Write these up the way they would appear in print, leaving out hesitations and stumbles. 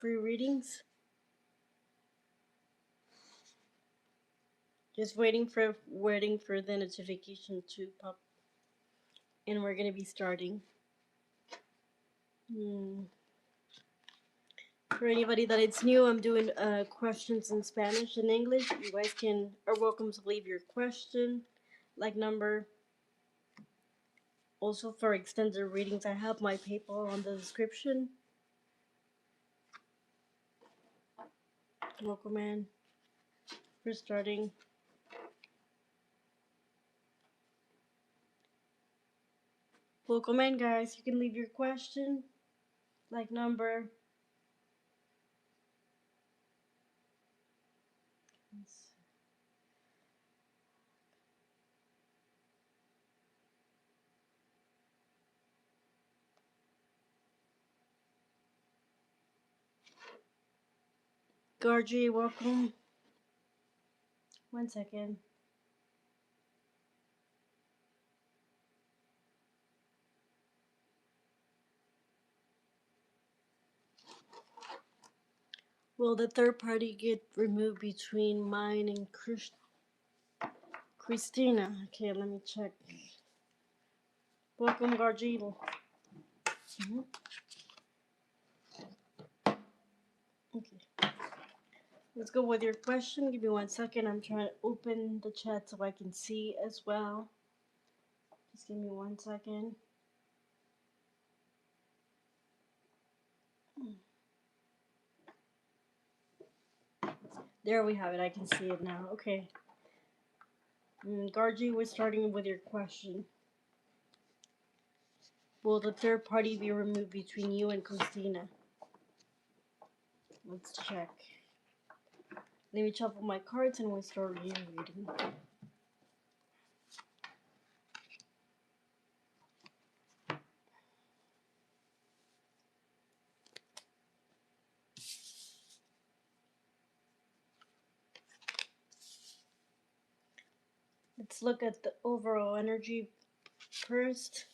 free readings. Just waiting for the notification to pop, and we're gonna be starting. Hmm. For anybody that it's new, I'm doing questions in Spanish and English. You guys are welcome to leave your question, like number. Also for extended readings, I have my PayPal on the description. Welcome in. We're starting. Welcome in, guys. You can leave your question, like number. Gargi, welcome. 1 second. Will the third party get removed between mine and Christina? Okay, let me check. Welcome, Gargi. Mm-hmm. Okay. Let's go with your question. Give me 1 second. I'm trying to open the chat so I can see as well. Just give me 1 second. There we have it. I can see it now. Okay. Gargi, we're starting with your question. Will the third party be removed between you and Christina? Let's check. Let me shuffle my cards and we'll start reading. Let's look at the overall energy first.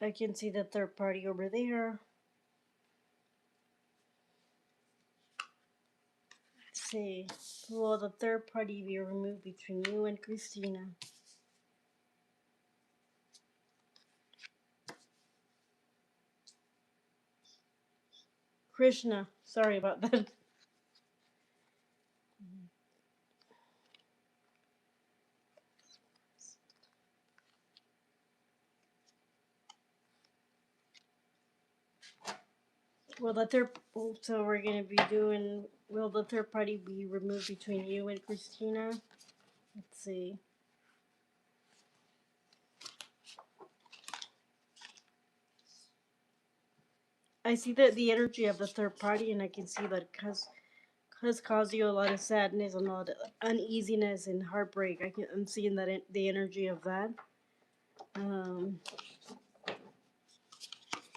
I can see the third party over there. Let's see. Will the third party be removed between you and Christina? Krishna. Sorry about that. Will the third so we're gonna be doing will the third party be removed between you and Christina? Let's see. I see that the energy of the third party, and I can see that has caused you a lot of sadness and a lot of uneasiness and heartbreak. I'm seeing that the energy of that. Um,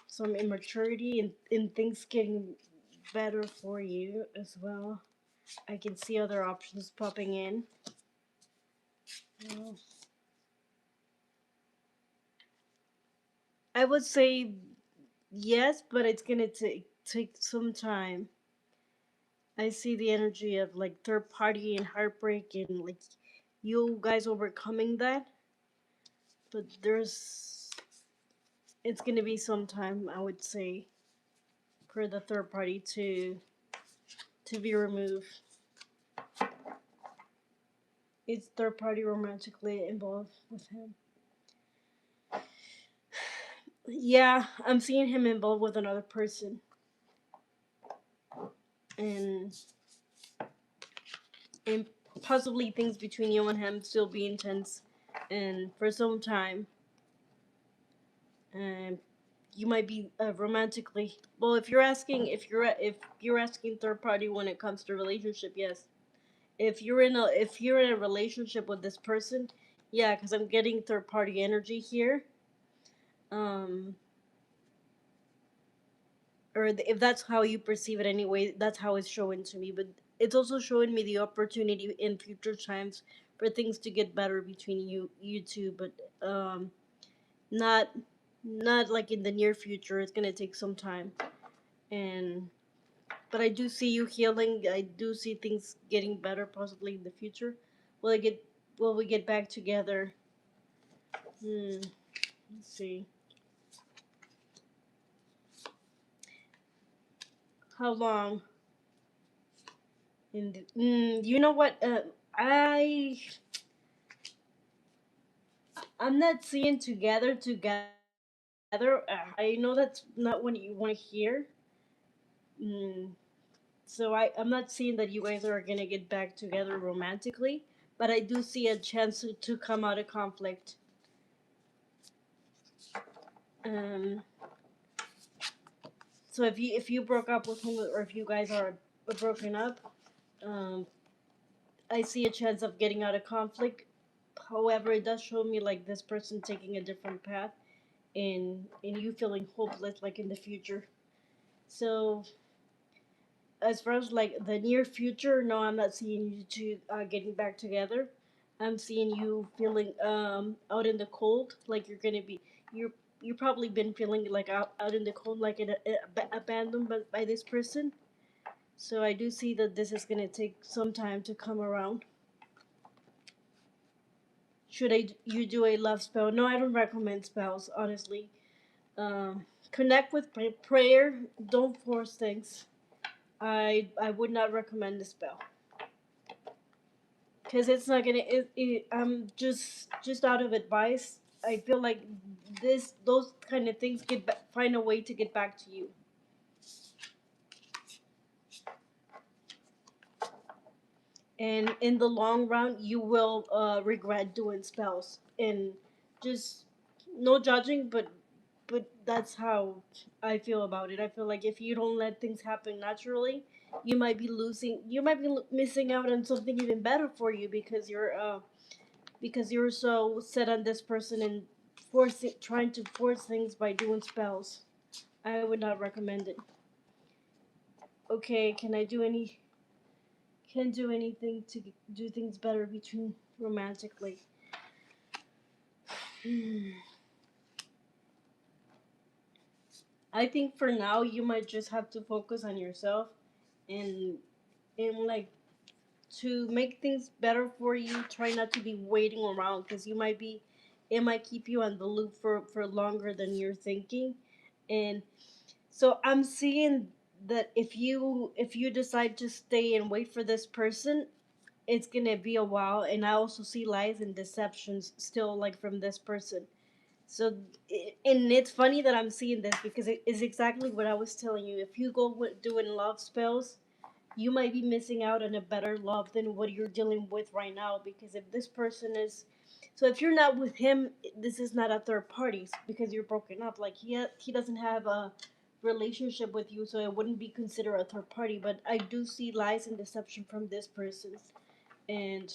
some immaturity and things getting better for you as well. I can see other options popping in. Uh, I would say yes, but it's gonna take some time. I see the energy of like third party and heartbreak and like you guys overcoming that, but it's gonna be some time, I would say, for the third party to be removed. It's third party romantically involved with him. Yeah, I'm seeing him involved with another person, and and possibly things between you and him still be intense, and for some time, and you might be romantically. Well, if you're asking third party when it comes to relationship, yes. If you're in a relationship with this person, yeah, because I'm getting third party energy here. Um, if that's how you perceive it anyway, that's how it's showing to me. But it's also showing me the opportunity in future times for things to get better between you two. But Not not like in the near future. It's gonna take some time. And but I do see you healing. I do see things getting better possibly in the future. Will I get will we get back together? Let's see. How long? You know what? I'm not seeing together. I know that's not what you want to hear. Mm, so I'm not seeing that you guys are gonna get back together romantically, but I do see a chance to come out of conflict. Um, so if you broke up with him or if you guys are broken up, um, I see a chance of getting out of conflict. However, it does show me like this person taking a different path and you feeling hopeless like in the future. So as far as like the near future, no, I'm not seeing you two getting back together. I'm seeing you feeling out in the cold, like you're you probably been feeling like out in the cold, like abandoned by this person. So I do see that this is gonna take some time to come around. Should you do a love spell? No, I don't recommend spells, honestly. Connect with prayer. Don't force things. I would not recommend the spell because it's not gonna. Just out of advice. I feel like those kind of things find a way to get back to you, and in the long run, you will regret doing spells. And just no judging, but that's how I feel about it. I feel like if you don't let things happen naturally, you might be missing out on something even better for you because you're so set on this person and trying to force things by doing spells. I would not recommend it. Okay, can do anything to do things better between romantically. I think for now you might just have to focus on yourself and like to make things better for you. Try not to be waiting around because it might keep you on the loop for longer than you're thinking. And so I'm seeing that if you decide to stay and wait for this person, it's gonna be a while. And I also see lies and deceptions still like from this person. So, and it's funny that I'm seeing this because it is exactly what I was telling you. If you go doing love spells, you might be missing out on a better love than what you're dealing with right now. Because if this person is, so if you're not with him, this is not a third party because you're broken up. Like he doesn't have a relationship with you, so it wouldn't be considered a third party. But I do see lies and deception from this person, and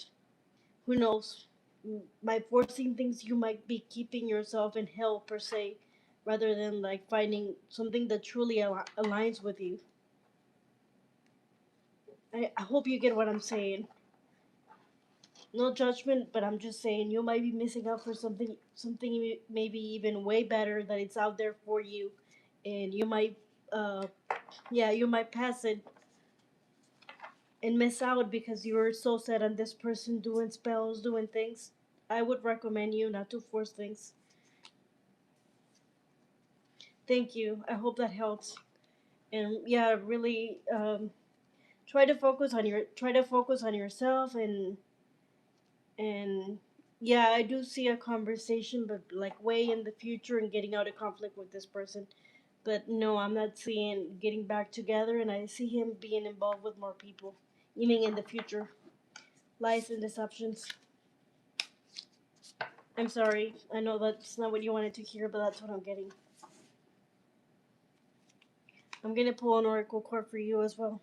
who knows? By forcing things, you might be keeping yourself in hell per se, rather than like finding something that truly aligns with you. I hope you get what I'm saying. No judgment, but I'm just saying you might be missing out for something maybe even way better that it's out there for you, and you might, uh, yeah, you might pass it and miss out because you were so set on this person doing spells, doing things. I would recommend you not to force things. Thank you. I hope that helps. And yeah, really try to focus on yourself and yeah, I do see a conversation, but like way in the future and getting out of conflict with this person. But no, I'm not seeing getting back together, and I see him being involved with more people, even in the future. Lies and deceptions. I'm sorry. I know that's not what you wanted to hear, but that's what I'm getting. I'm gonna pull an oracle card for you as well.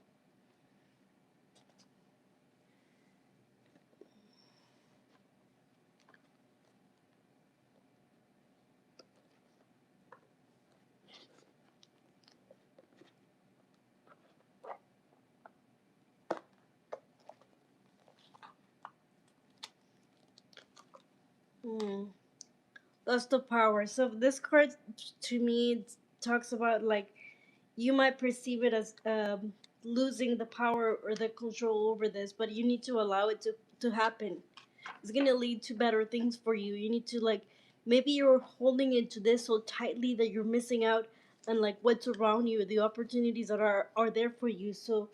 Hmm. lust of power. So this card to me talks about like you might perceive it as losing the power or the control over this, but you need to allow it to happen. It's gonna lead to better things for you. You need to like maybe you're holding into this so tightly that you're missing out on like what's around you, the opportunities that are there for you. So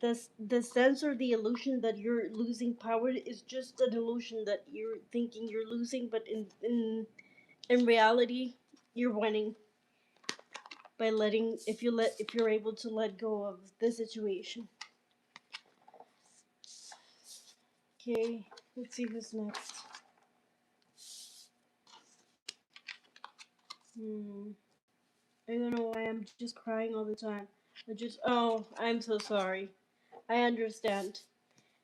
the sense or the illusion that you're losing power is just an illusion that you're thinking you're losing, but in reality you're winning by letting if you're able to let go of the situation. Okay, let's see who's next. I don't know why I'm just crying all the time. I'm so sorry. I understand.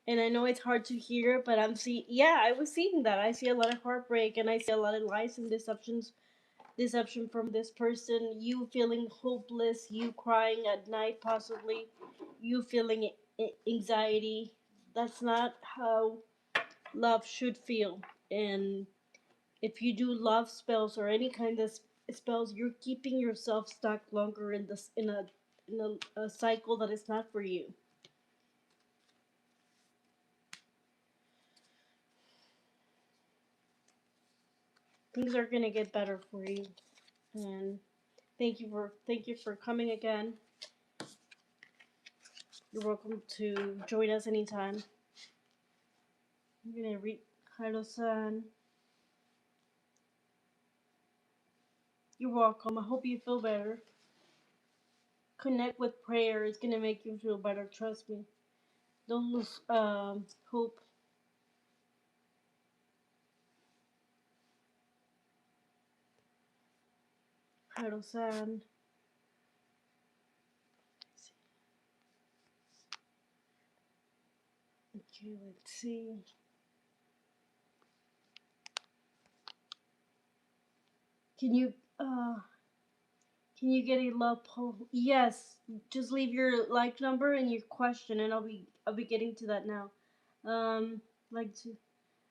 And I know it's hard to hear, but I was seeing that. I see a lot of heartbreak and I see a lot of lies and deception from this person, you feeling hopeless, you crying at night possibly, you feeling anxiety. That's not how love should feel. And if you do love spells or any kind of spells, you're keeping yourself stuck longer in this in a cycle that is not for you. Things are gonna get better for you. And thank you for coming again. You're welcome to join us anytime. I'm gonna read Kaido-san. You're welcome. I hope you feel better. Connect with prayer. It's gonna make you feel better. Trust me. Don't lose hope. Kaido-san. Okay, let's see. Can you uh can you get a love poem? Yes. Just leave your like number and your question, and I'll be getting to that now. Like to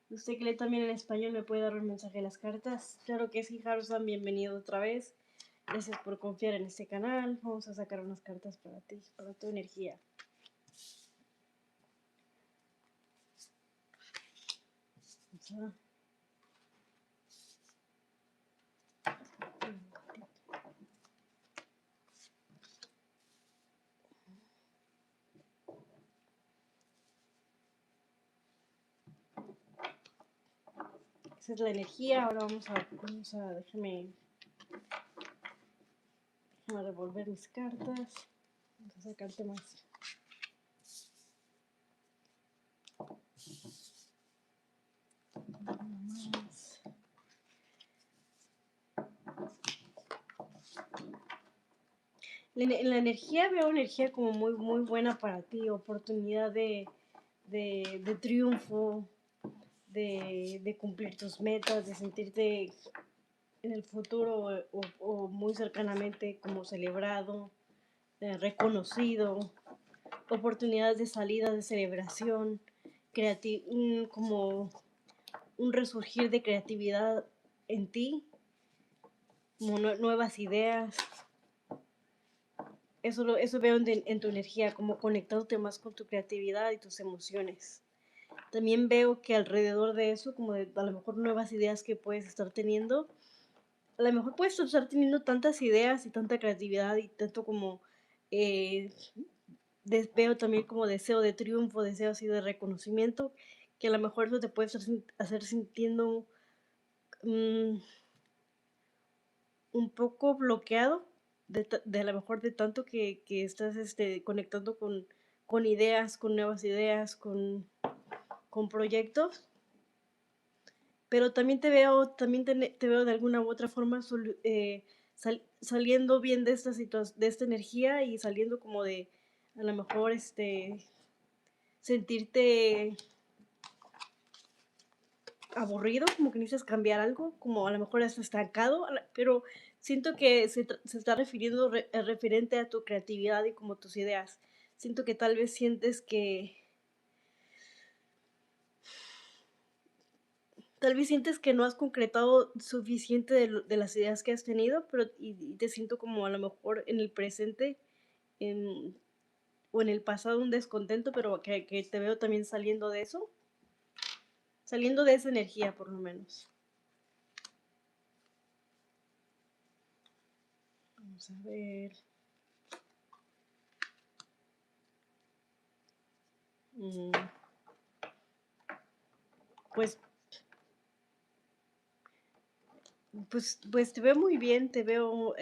usted que lee también en español me puede dar un mensaje de las cartas. Claro que sí, Harusan, bienvenido otra vez. Gracias por confiar en este canal. Vamos a sacar unas cartas para ti, para tu energía. Vamos a... Esa es la energía. Ahora déjame revolver mis cartas. Vamos a sacarte más. Más. En la energía veo energía como muy buena para ti, oportunidad de triunfo, de cumplir tus metas, de sentirte en el futuro o muy cercanamente como celebrado, reconocido, oportunidades de salida, de celebración, como un resurgir de creatividad en ti, como nuevas ideas. Eso veo en tu energía, como conectándote más con tu creatividad y tus emociones. También veo que alrededor de eso, como de a lo mejor nuevas ideas que puedes estar teniendo, a lo mejor puedes estar teniendo tantas ideas y tanta creatividad y tanto como veo también como deseo de triunfo, deseo así de reconocimiento, que a lo mejor eso te puede hacer sintiendo un poco bloqueado de a lo mejor de tanto que estás conectando con ideas, con nuevas ideas, con proyectos. Pero también te veo de alguna u otra forma saliendo bien de de esta energía y saliendo como de a lo mejor sentirte aburrido, como que necesitas cambiar algo, como a lo mejor estás estancado, pero siento que se está refiriendo referente a tu creatividad y como tus ideas. Siento que tal vez sientes que Tal vez sientes que no has concretado suficiente de las ideas que has tenido, pero y te siento como a lo mejor en el presente en, o en el pasado un descontento, pero que te veo también saliendo de eso, saliendo de esa energía por lo menos. Vamos a ver. Mm, pues, pues te veo muy bien, te veo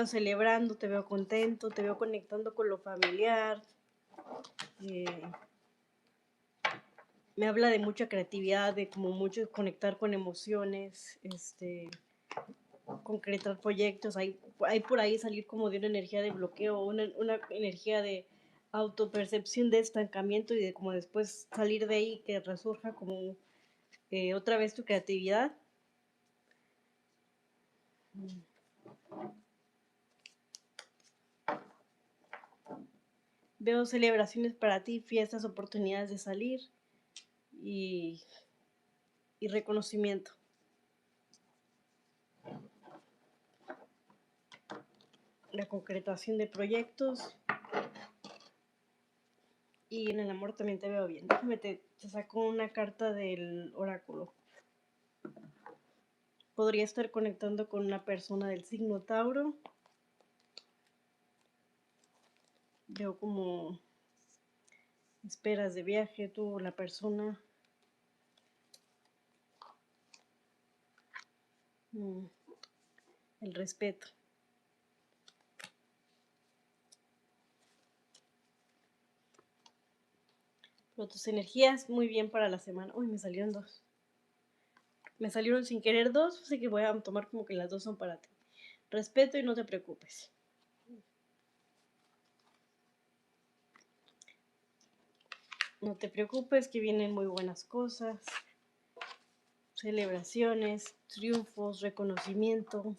celebrando, te veo contento, te veo conectando con lo familiar. eh, Me habla de mucha creatividad, de como mucho conectar con emociones, concretar proyectos. Hay por ahí salir como de una energía de bloqueo, una energía de autopercepción de estancamiento y de como después salir de ahí que resurja como otra vez tu creatividad. Veo celebraciones para ti, fiestas, oportunidades de salir y, y reconocimiento. La concretación de proyectos y en el amor también te veo bien. Déjame te saco una carta del oráculo. Podría estar conectando con una persona del signo Tauro. Veo como esperas de viaje, tú, la persona. El respeto. Pero tus energías muy bien para la semana. Uy, me salieron dos. Me salieron sin querer dos, así que voy a tomar como que las dos son para ti. Respeto y no te preocupes. No te preocupes, que vienen muy buenas cosas. Celebraciones, triunfos, reconocimiento.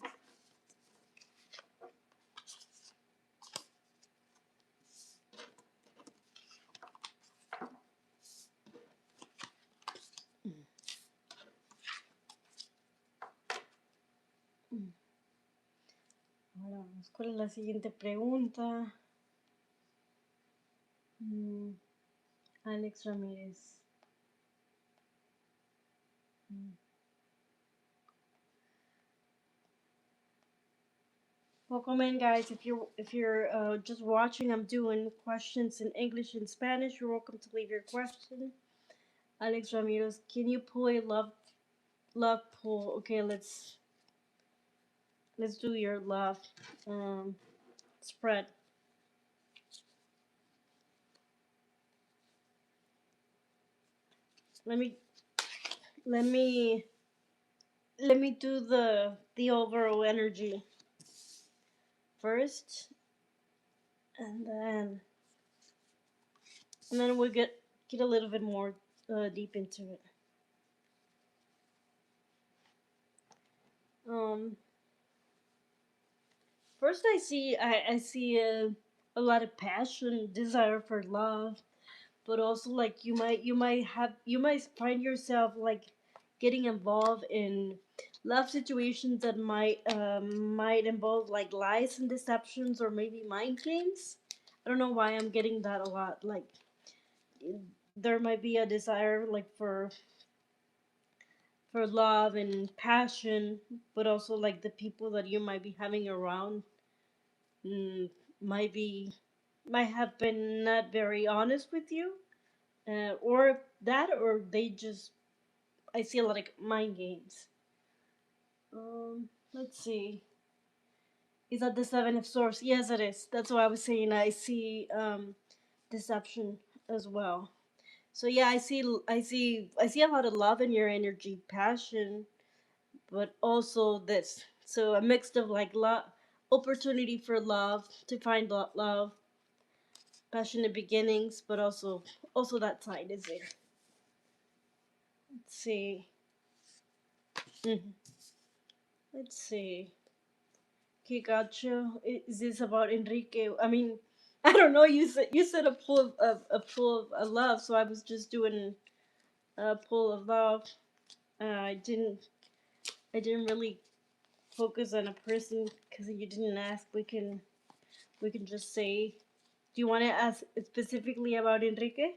Ahora vamos con la siguiente pregunta. Alex Ramírez. Welcome in, guys. If you're just watching, I'm doing questions in English and Spanish. You're welcome to leave your question. Alex Ramirez, can you pull a love pull? Okay, let's do your love spread. Let me let me let me do the overall energy first, and then we'll get a little bit more deep into it. Um, First I see a lot of passion, desire for love, but also like you might find yourself like getting involved in love situations that might involve like lies and deceptions or maybe mind games. I don't know why I'm getting that a lot. Like there might be a desire like for love and passion, but also like the people that you might be having around mm, might be might have been not very honest with you, or that, or they just I see a lot of mind games. Let's see. Is that the Seven of Swords? Yes, it is. That's what I was saying. I see deception as well. So yeah, I see a lot of love in your energy, passion, but also this. So a mix of like love, opportunity for love to find love, passionate beginnings, but also that side is there. Let's see. Mm-hmm. Let's see. Okay, gotcha. Is this about Enrique? I mean, I don't know. You said a pull of love, so I was just doing pull of love. I didn't really focus on a person because you didn't ask. We can just say. Do you want to ask specifically about Enrique?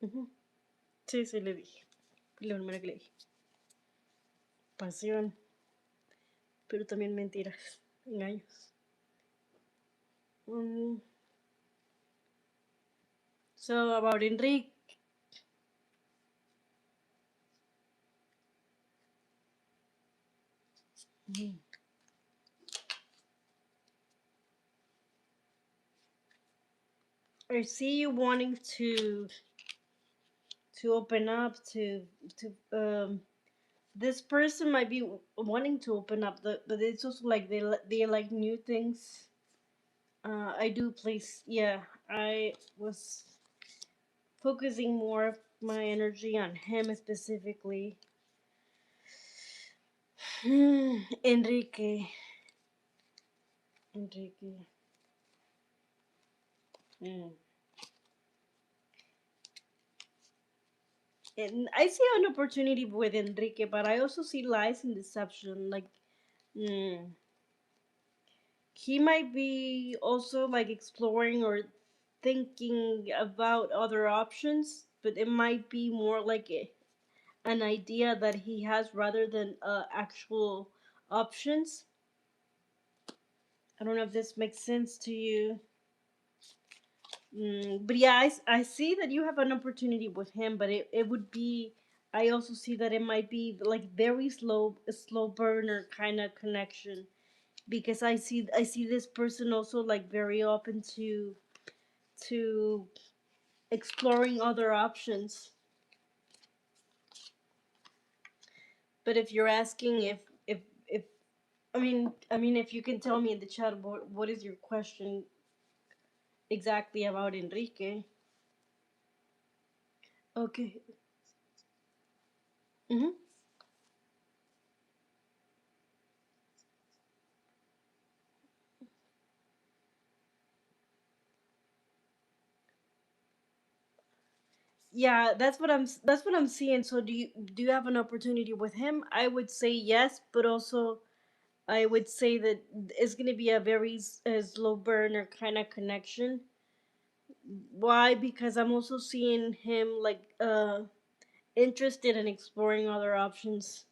Ujú. Sí, sí, le dije. Lo primero que le dije. Pasión, pero también mentiras, engaños. Mm, so about Enrique. Mhm. I see you wanting to open up to this person might be wanting to open up, but it's also like they like new things. I do place. Yeah, I was focusing more of my energy on him specifically. Enrique. Enrique. Mm. And I see an opportunity with Enrique, but I also see lies and deception. Like, mm, he might be also like exploring or thinking about other options, but it might be more like an idea that he has rather than actual options. I don't know if this makes sense to you. But yeah, I see that you have an opportunity with him, but it would be. I also see that it might be like very slow, a slow burner kind of connection because I see this person also like very open to exploring other options. But if you're asking if I mean if you can tell me in the chat what is your question exactly about Enrique? Okay. Mm-hmm. Yeah, that's what I'm seeing. So do you have an opportunity with him? I would say yes, but also I would say that it's gonna be a very slow burner kind of connection. Why? Because I'm also seeing him like interested in exploring other options.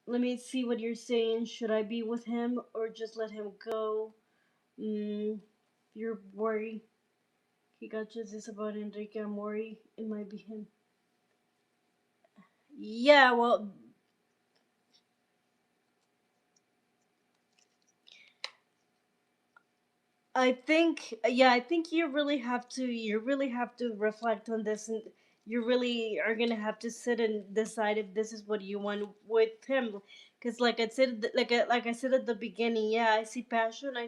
Let me see what you're saying. Should I be with him or just let him go? You're worried. He got just this about Enrique. I'm worried it might be him. Yeah, well, I think you really have to reflect on this, and you really are gonna have to sit and decide if this is what you want with him. Because like I said at the beginning, yeah, I see passion, I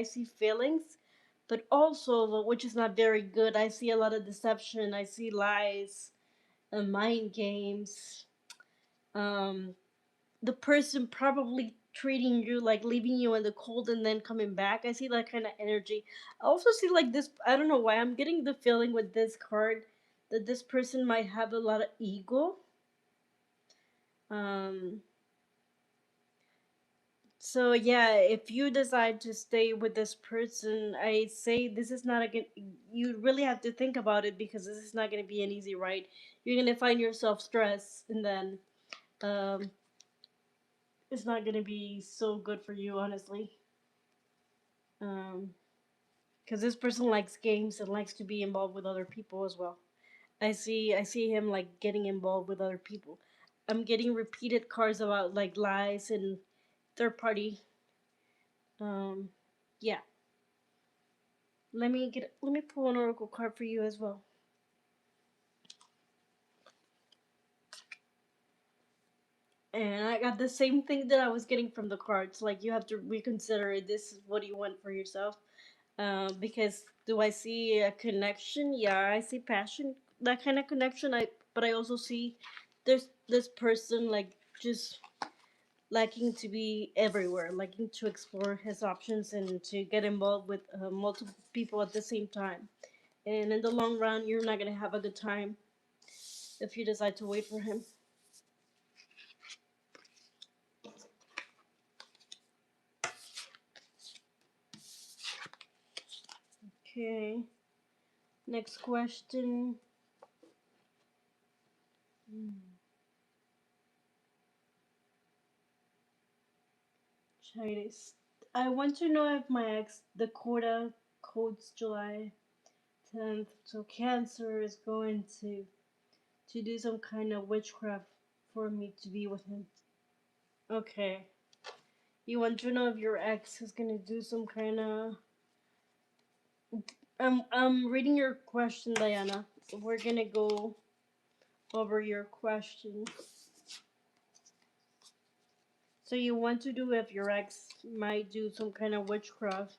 see feelings, but also which is not very good. I see a lot of deception. I see lies and mind games. Um, the person probably treating you like leaving you in the cold and then coming back. I see that kind of energy. I also see like this. I don't know why I'm getting the feeling with this card that this person might have a lot of ego. Um. So yeah, if you decide to stay with this person, I say this is not a good. You really have to think about it because this is not going to be an easy ride. You're going to find yourself stressed, and then um, it's not going to be so good for you, honestly. Um, because this person likes games and likes to be involved with other people as well. I see him like getting involved with other people. I'm getting repeated cards about like lies and third party. Um, yeah. Let me pull an oracle card for you as well. And I got the same thing that I was getting from the cards. Like you have to reconsider this is what you want for yourself. Because do I see a connection? Yeah, I see passion, that kind of connection. But I also see there's this person like just liking to be everywhere, liking to explore his options and to get involved with multiple people at the same time. And in the long run, you're not gonna have a good time if you decide to wait for him. Okay. Next question. Chinese. I want to know if my ex Dakota codes July 10th, so Cancer is going to do some kind of witchcraft for me to be with him. Okay. You want to know if your ex is gonna do some kind of. I'm reading your question, Diana. We're gonna go over your question. So you want to do if your ex might do some kind of witchcraft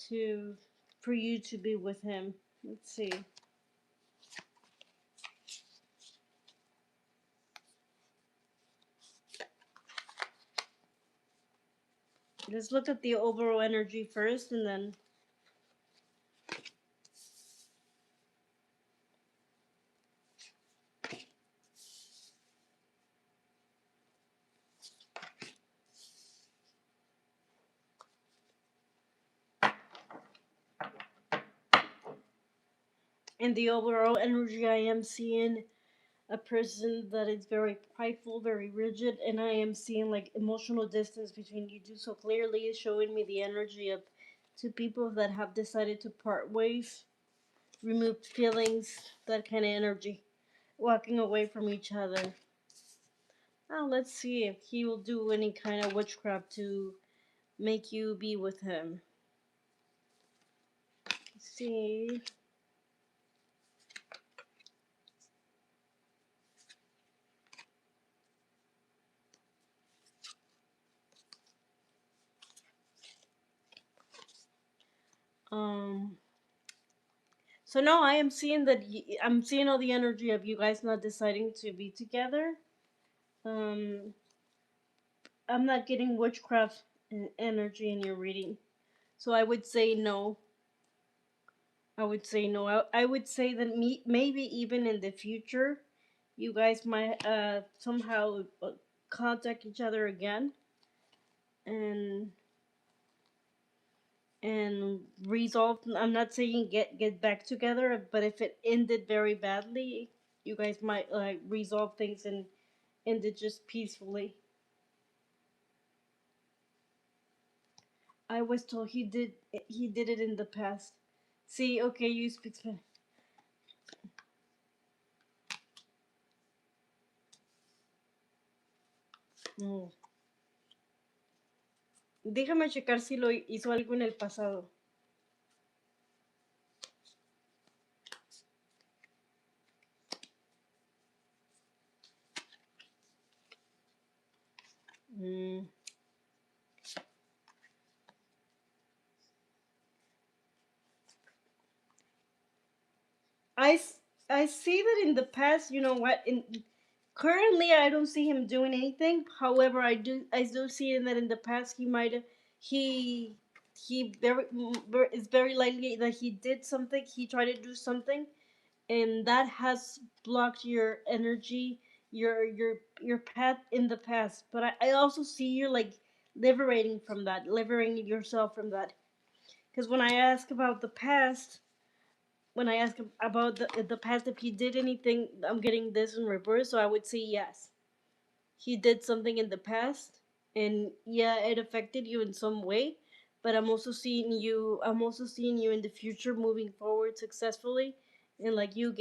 to for you to be with him. Let's see. Let's look at the overall energy first and then. In the overall energy, I am seeing a person that is very prideful, very rigid, and I am seeing like emotional distance between you two. So clearly, it's showing me the energy of two people that have decided to part ways, removed feelings, that kind of energy, walking away from each other. Now, let's see if he will do any kind of witchcraft to make you be with him. Let's see. Um. So no, I am seeing that I'm seeing all the energy of you guys not deciding to be together. Um, I'm not getting witchcraft energy in your reading, so I would say no. I would say no. I would say that maybe even in the future, you guys might somehow contact each other again and and resolve. I'm not saying get back together, but if it ended very badly, you guys might like resolve things and end it just peacefully. I was told he did it in the past. See, okay, you speak Spanish. Mm. Déjame checar si lo hizo algo en el pasado. Mm. I, I see that in the past, you know what? Currently, I don't see him doing anything. However, I do see that in the past he might have he it's very likely that he did something. He tried to do something, and that has blocked your energy, your path in the past. But I also see you like liberating yourself from that. Because when I ask about the past, when I ask about the past, if he did anything, I'm getting this in reverse. So I would say yes, he did something in the past, and yeah, it affected you in some way. But I'm also seeing you. I'm also seeing you in the future, moving forward successfully, and like you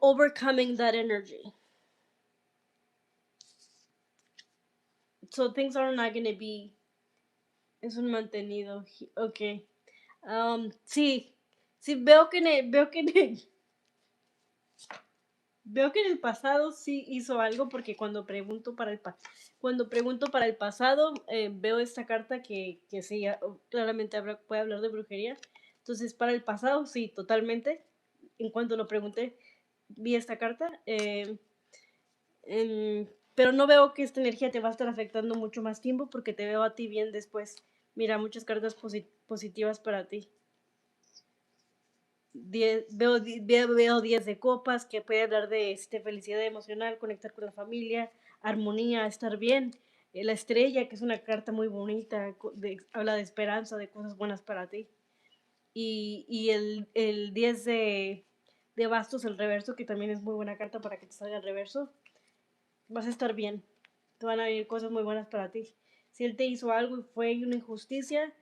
overcoming that energy. So things are not gonna be. Es un mantenido. Okay. Sí. Sí, veo que en el pasado sí hizo algo porque cuando pregunto para el pasado veo esta carta que sí claramente puede hablar de brujería. Entonces para el pasado sí, totalmente. En cuanto lo pregunté vi esta carta. Pero no veo que esta energía te va a estar afectando mucho más tiempo porque te veo a ti bien después. Mira, muchas cartas positivas para ti. Veo 10 de copas, que puede hablar de felicidad emocional, conectar con la familia, armonía, estar bien. La estrella, que es una carta muy bonita, habla de esperanza, de cosas buenas para ti. Y el 10 de bastos, el reverso, que también es muy buena carta para que te salga el reverso. Vas a estar bien. Te van a venir cosas muy buenas para ti. Si él te hizo algo y fue una injusticia,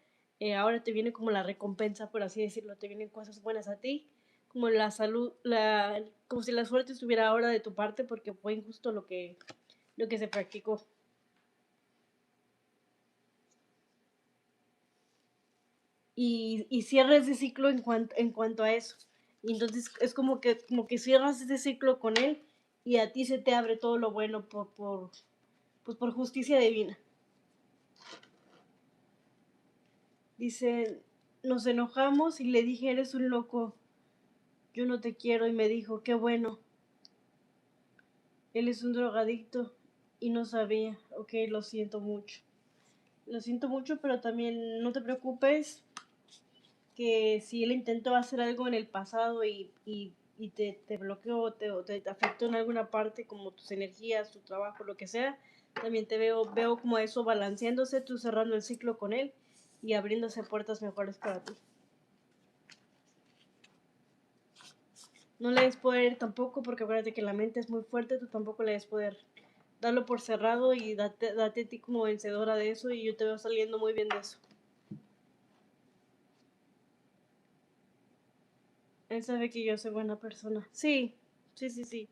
ahora te viene como la recompensa, por así decirlo. Te vienen cosas buenas a ti, como la salud, como si la suerte estuviera ahora de tu parte porque fue injusto lo que se practicó. Y cierra ese ciclo en cuanto a eso. Y entonces es como que cierras ese ciclo con él y a ti se te abre todo lo bueno pues por justicia divina. Dice, nos enojamos y le dije, eres un loco, yo no te quiero. Y me dijo, qué bueno, él es un drogadicto y no sabía. Ok, lo siento mucho. Lo siento mucho, pero también no te preocupes que si él intentó hacer algo en el pasado y te bloqueó o te afectó en alguna parte, como tus energías, tu trabajo, lo que sea, también veo como eso balanceándose, tú cerrando el ciclo con él y abriéndose puertas mejores para ti. No le des poder tampoco, porque acuérdate que la mente es muy fuerte, tú tampoco le des poder. Darlo por cerrado y date a ti como vencedora de eso, y yo te veo saliendo muy bien de eso. Él sabe que yo soy buena persona. Sí, sí, sí, sí.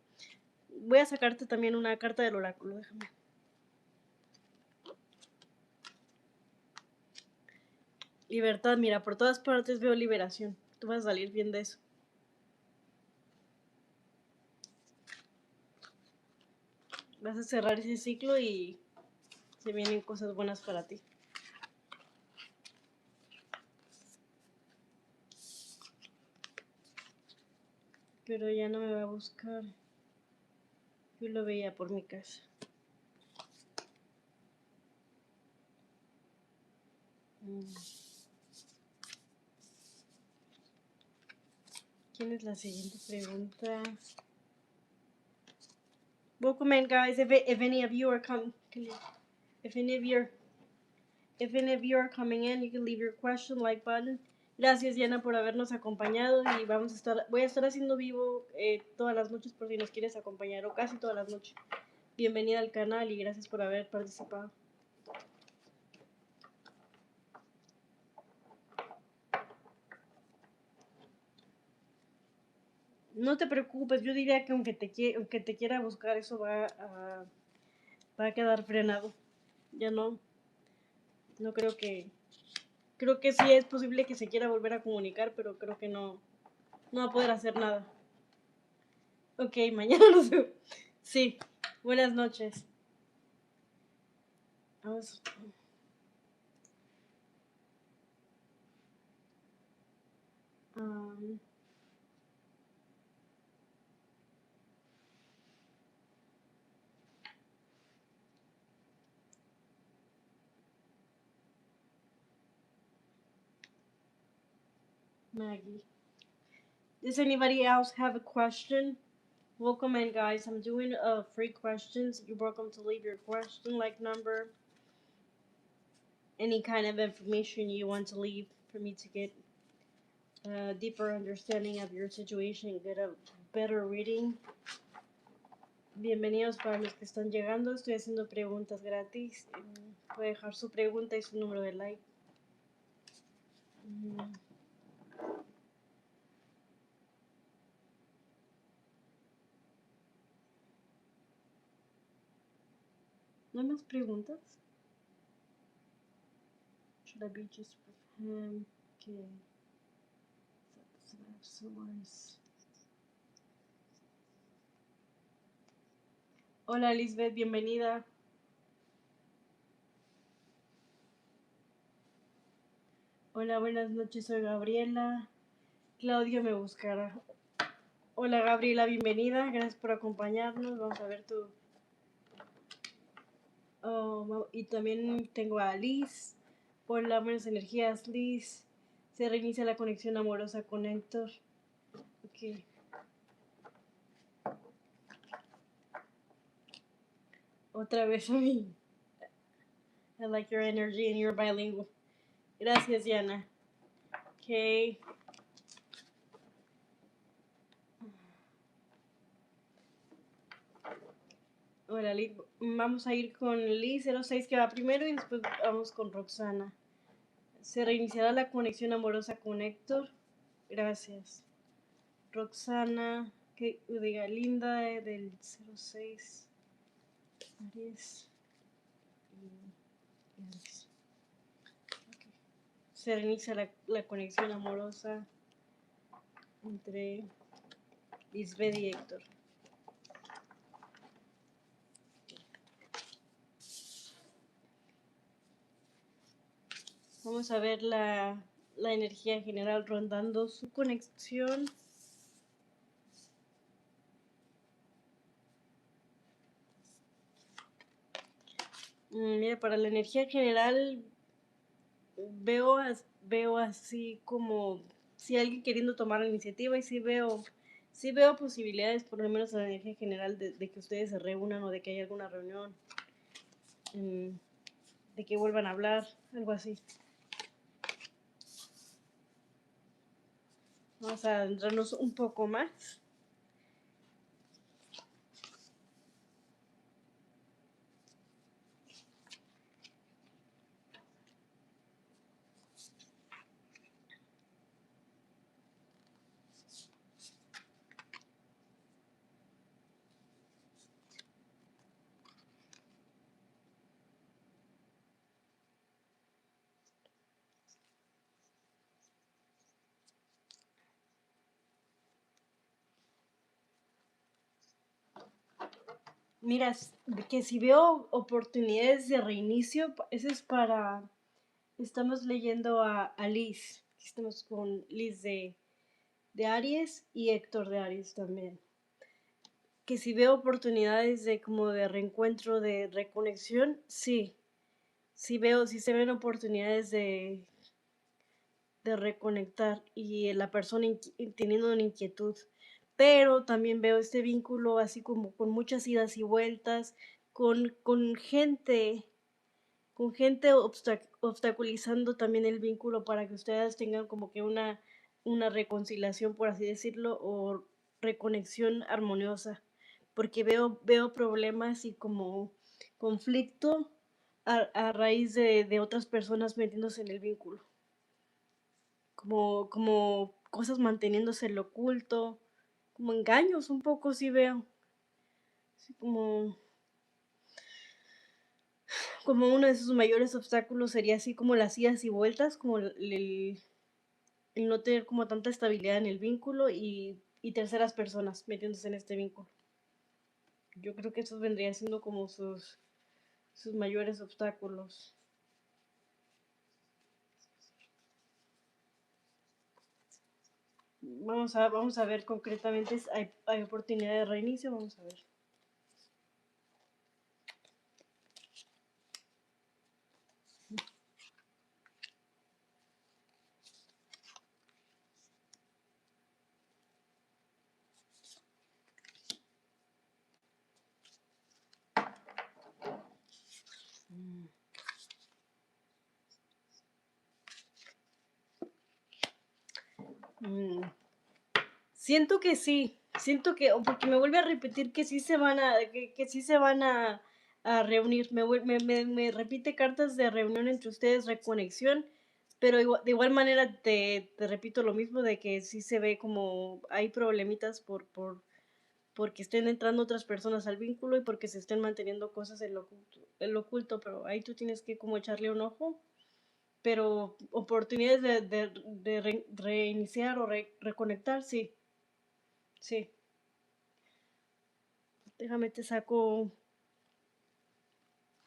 Voy a sacarte también una carta del oráculo, déjame. Libertad, mira, por todas partes veo liberación. Tú vas a salir bien de eso. Vas a cerrar ese ciclo y se vienen cosas buenas para ti. Pero ya no me va a buscar. Yo lo veía por mi casa. ¿Quién es la siguiente pregunta? Welcome in, guys. If any of you are coming in, you can leave your question, like button. Gracias, Diana, por habernos acompañado y voy a estar haciendo vivo todas las noches por si nos quieres acompañar, o casi todas las noches. Bienvenida al canal y gracias por haber participado. No te preocupes, yo diría que aunque te quiera buscar, eso va a quedar frenado. Ya no creo que... Creo que sí es posible que se quiera volver a comunicar, pero creo que no va a poder hacer nada. Ok, mañana nos vemos. Sí, buenas noches. Vamos. Maggie. Does anybody else have a question? Welcome in, guys. I'm doing free questions. You're welcome to leave your question, like number, any kind of information you want to leave for me to get a deeper understanding of your situation and get a better reading. Bienvenidos para los que están llegando. Estoy haciendo preguntas gratis. Puede dejar su pregunta y su número de like. ¿No hay más preguntas? Should I be just with him? Okay. Hola Lisbeth, bienvenida. Hola, buenas noches, soy Gabriela. Claudio me buscará. Hola Gabriela, bienvenida. Gracias por acompañarnos. Vamos a ver Y también tengo a Liz. Por las buenas energías, Liz. Se reinicia la conexión amorosa con Héctor. Ok. Otra vez a mí. I like your energy and you're bilingual. Gracias, Yana. Ok. Ahora, vamos a ir con Liz 06 que va primero y después vamos con Roxana. Se reiniciará la conexión amorosa con Héctor. Gracias. Roxana, que diga Linda del 06. Aries. Y Aries. Okay. Se reinicia la conexión amorosa entre Lisbeth y Héctor. Vamos a ver la energía general rondando su conexión. Mira, para la energía general veo así como si alguien queriendo tomar la iniciativa y sí veo posibilidades, por lo menos en la energía general, de que ustedes se reúnan o de que haya alguna reunión, de que vuelvan a hablar, algo así. Vamos a adentrarnos un poco más. Mira, que si veo oportunidades de reinicio, eso es para... Estamos leyendo a Liz. Estamos con Liz de Aries y Héctor de Aries también. Que si veo oportunidades de como de reencuentro, de reconexión, sí. Sí se ven oportunidades de reconectar y la persona teniendo una inquietud. Pero también veo este vínculo así como con muchas idas y vueltas, con gente obstaculizando también el vínculo para que ustedes tengan como que una reconciliación, por así decirlo, o reconexión armoniosa. Porque veo problemas y como conflicto a raíz de otras personas metiéndose en el vínculo. Como cosas manteniéndose en lo oculto, como engaños un poco sí veo. Así como uno de sus mayores obstáculos sería así como las idas y vueltas, como el no tener como tanta estabilidad en el vínculo y terceras personas metiéndose en este vínculo. Yo creo que eso vendría siendo como sus mayores obstáculos. Vamos a ver concretamente, hay oportunidad de reinicio, vamos a ver. Siento que sí, porque me vuelve a repetir que sí se van a, que sí se van a reunir, me repite cartas de reunión entre ustedes, reconexión, pero de igual manera te repito lo mismo de que sí se ve como hay problemitas porque estén entrando otras personas al vínculo y porque se estén manteniendo cosas en lo oculto, pero ahí tú tienes que como echarle un ojo, pero oportunidades de reiniciar o reconectar, sí. Sí. Déjame te saco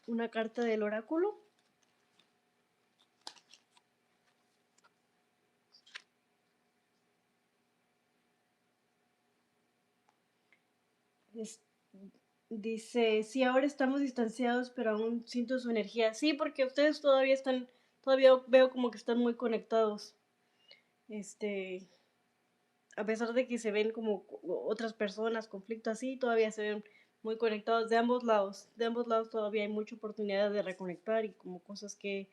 una carta del oráculo. Dice, sí, ahora estamos distanciados, pero aún siento su energía. Sí, porque ustedes todavía están, todavía veo como que están muy conectados. Este, a pesar de que se ven como otras personas, conflictos así, todavía se ven muy conectados de ambos lados. De ambos lados todavía hay mucha oportunidad de reconectar y como cosas que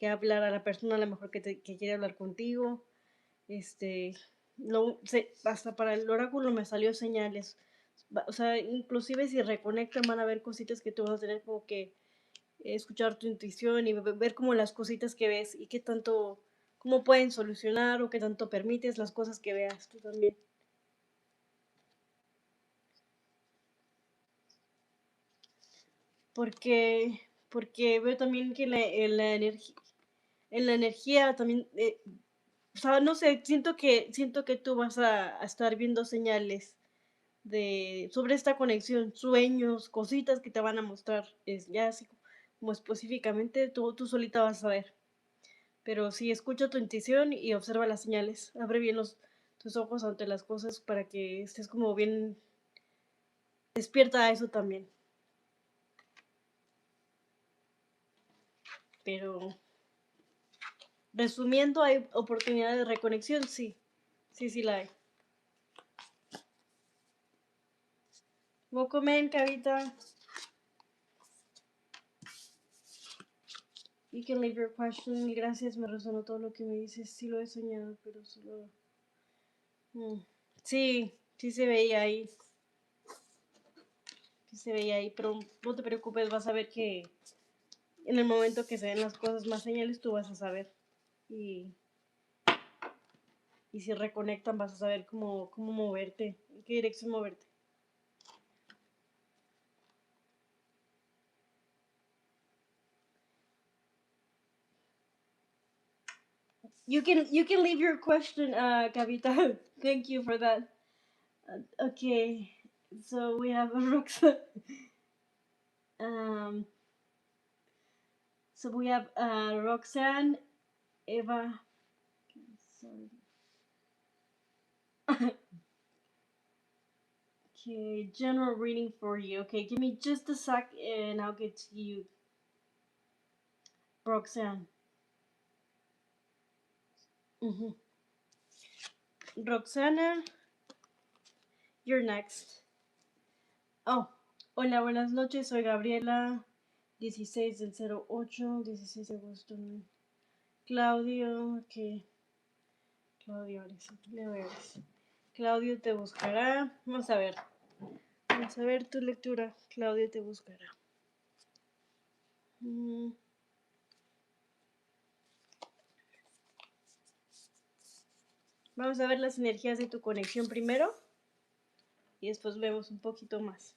hablar a la persona a lo mejor que quiere hablar contigo. Este, hasta para el oráculo me salió señales. O sea, inclusive si reconectan van a ver cositas que tú vas a tener como que escuchar tu intuición y ver como las cositas que ves y qué tanto, cómo pueden solucionar o qué tanto permites las cosas que veas tú también. Porque, porque veo también que en la energía también, o sea, no sé, siento que tú vas a estar viendo señales sobre esta conexión, sueños, cositas que te van a mostrar, es ya así como específicamente tú solita vas a ver. Pero sí, escucha tu intuición y observa las señales. Abre bien tus ojos ante las cosas para que estés como bien despierta a eso también. Pero resumiendo, hay oportunidad de reconexión, sí. Sí, sí la hay. Mocomen, Cavita. You can leave your question. Gracias, me resonó todo lo que me dices. Sí lo he soñado, pero solo... Sí, sí se veía ahí. Sí se veía ahí, pero no te preocupes, vas a ver que en el momento que se den las cosas más señales, tú vas a saber. Y, y si reconectan, vas a saber cómo moverte, en qué dirección moverte. You can leave your question, Kavita. Thank you for that. Okay, so we have Roxanne. Um, so we have Roxanne, Eva. Sorry. Okay, general reading for you. Okay, give me just a sec and I'll get to you, Roxanne. Mm-hmm. Roxana, you're next. Oh, hola, buenas noches. Soy Gabriela, 16 del 08, 16 de agosto. Claudio, ok. Claudio, Leo Ares. Claudio te buscará. Vamos a ver. Vamos a ver tu lectura. Claudio te buscará. Vamos a ver las energías de tu conexión primero y después vemos un poquito más.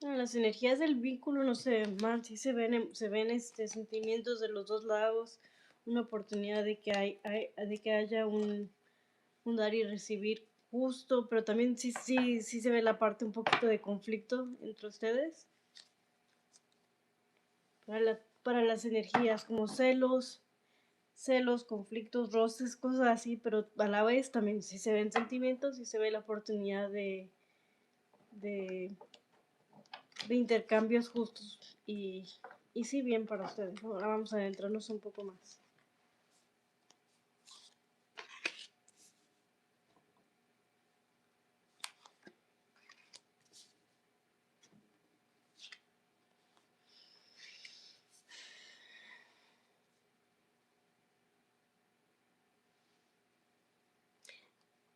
Las energías del vínculo no se ven mal, sí se ven sentimientos de los dos lados, una oportunidad de de que haya un dar y recibir justo, pero también sí se ve la parte un poquito de conflicto entre ustedes. Para las energías como celos, conflictos, roces, cosas así, pero a la vez también sí se ven sentimientos y se ve la oportunidad de, de intercambios justos y sí bien para ustedes. Ahora vamos a adentrarnos un poco más.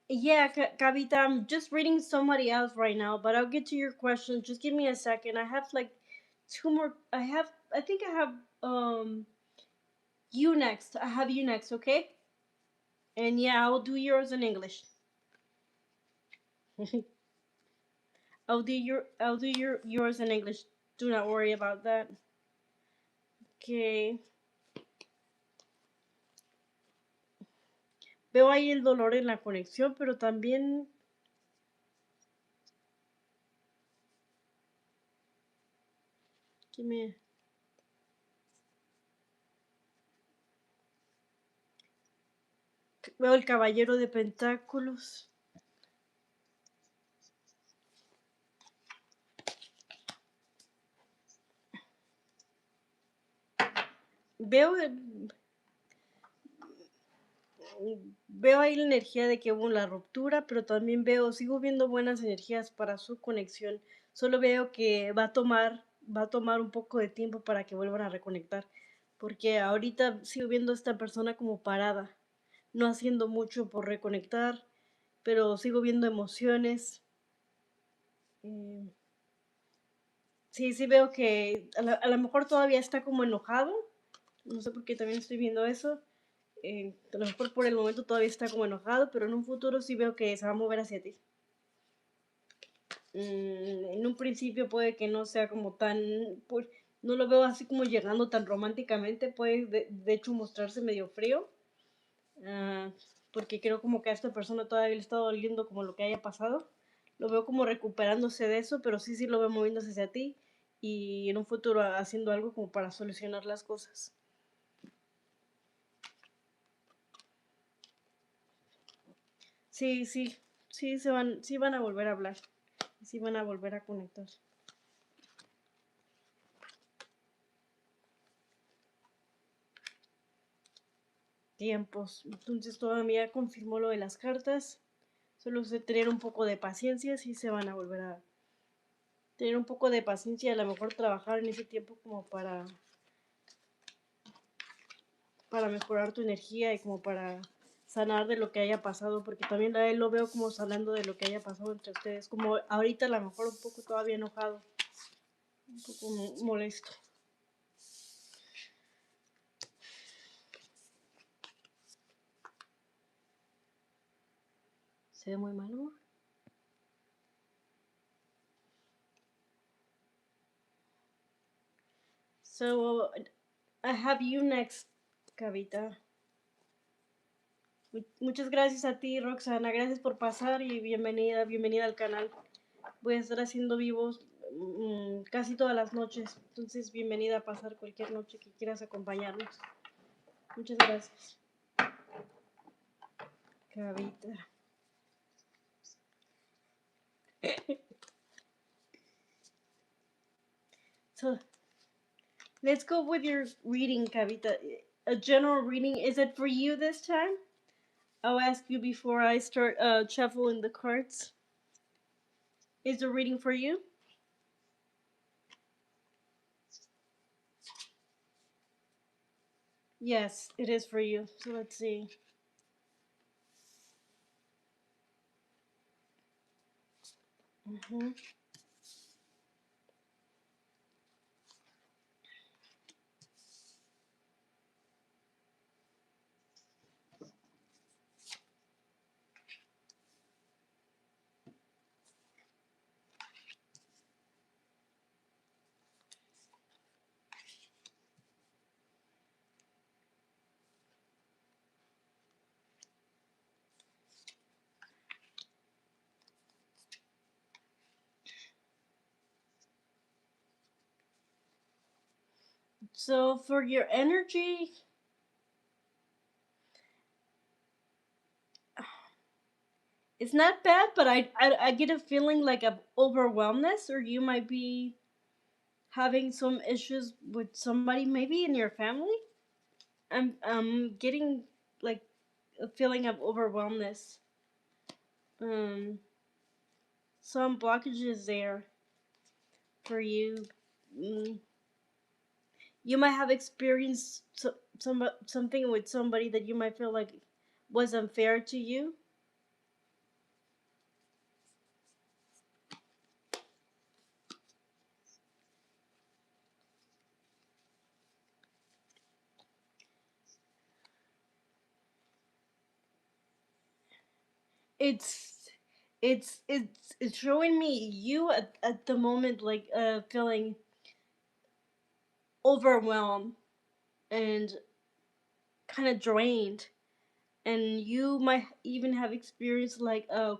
Yeah, Kavita, I'm just reading somebody else right now, but I'll get to your question. Just give me a second. I have like two more. I think I have you next. I have you next, okay? And yeah, I'll do yours in English. I'll do yours in English. Do not worry about that. Okay. Veo ahí el dolor en la conexión, pero también give me Veo el caballero de pentáculos. Veo, veo ahí la energía de que hubo la ruptura, pero también sigo viendo buenas energías para su conexión. Solo veo que va a tomar un poco de tiempo para que vuelvan a reconectar, porque ahorita sigo viendo a esta persona como parada, no haciendo mucho por reconectar, pero sigo viendo emociones. Eh, sí, sí veo que a lo mejor todavía está como enojado, no sé por qué también estoy viendo eso. A lo mejor por el momento todavía está como enojado, pero en un futuro sí veo que se va a mover hacia ti. En un principio puede que no sea como tan, pues, no lo veo así como llegando tan románticamente, puede de hecho mostrarse medio frío, uh, porque creo como que a esta persona todavía le está doliendo como lo que haya pasado. Lo veo como recuperándose de eso, pero sí lo veo moviéndose hacia ti y en un futuro haciendo algo como para solucionar las cosas. Sí, sí, sí van a volver a hablar, sí van a volver a conectar. Tiempos. Entonces todavía confirmó lo de las cartas. Solo sé tener un poco de paciencia, sí se van a volver a tener un poco de paciencia y a lo mejor trabajar en ese tiempo como para mejorar tu energía y como para sanar de lo que haya pasado, porque también a él lo veo como sanando de lo que haya pasado entre ustedes, como ahorita a lo mejor un poco todavía enojado, un poco molesto. Se ve muy mal, amor. So, I have you next, Kavita. Muchas gracias a ti, Roxana. Gracias por pasar y bienvenida al canal. Voy a estar haciendo vivos casi todas las noches. Entonces, bienvenida a pasar cualquier noche que quieras acompañarnos. Muchas gracias. Kavita. So, let's go with your reading, Kavita. A general reading. Is it for you this time? I'll ask you before I start shuffling the cards. Is the reading for you? Yes, it is for you. So let's see. Mm-hmm. So for your energy, it's not bad, but I get a feeling like of overwhelmness, or you might be having some issues with somebody maybe in your family. I'm getting like a feeling of overwhelmness. Um, some blockages there for you. Mm, you might have experienced something with somebody that you might feel like was unfair to you. it's it's showing me you at the moment like feeling overwhelmed and kind of drained, and you might even have experienced like a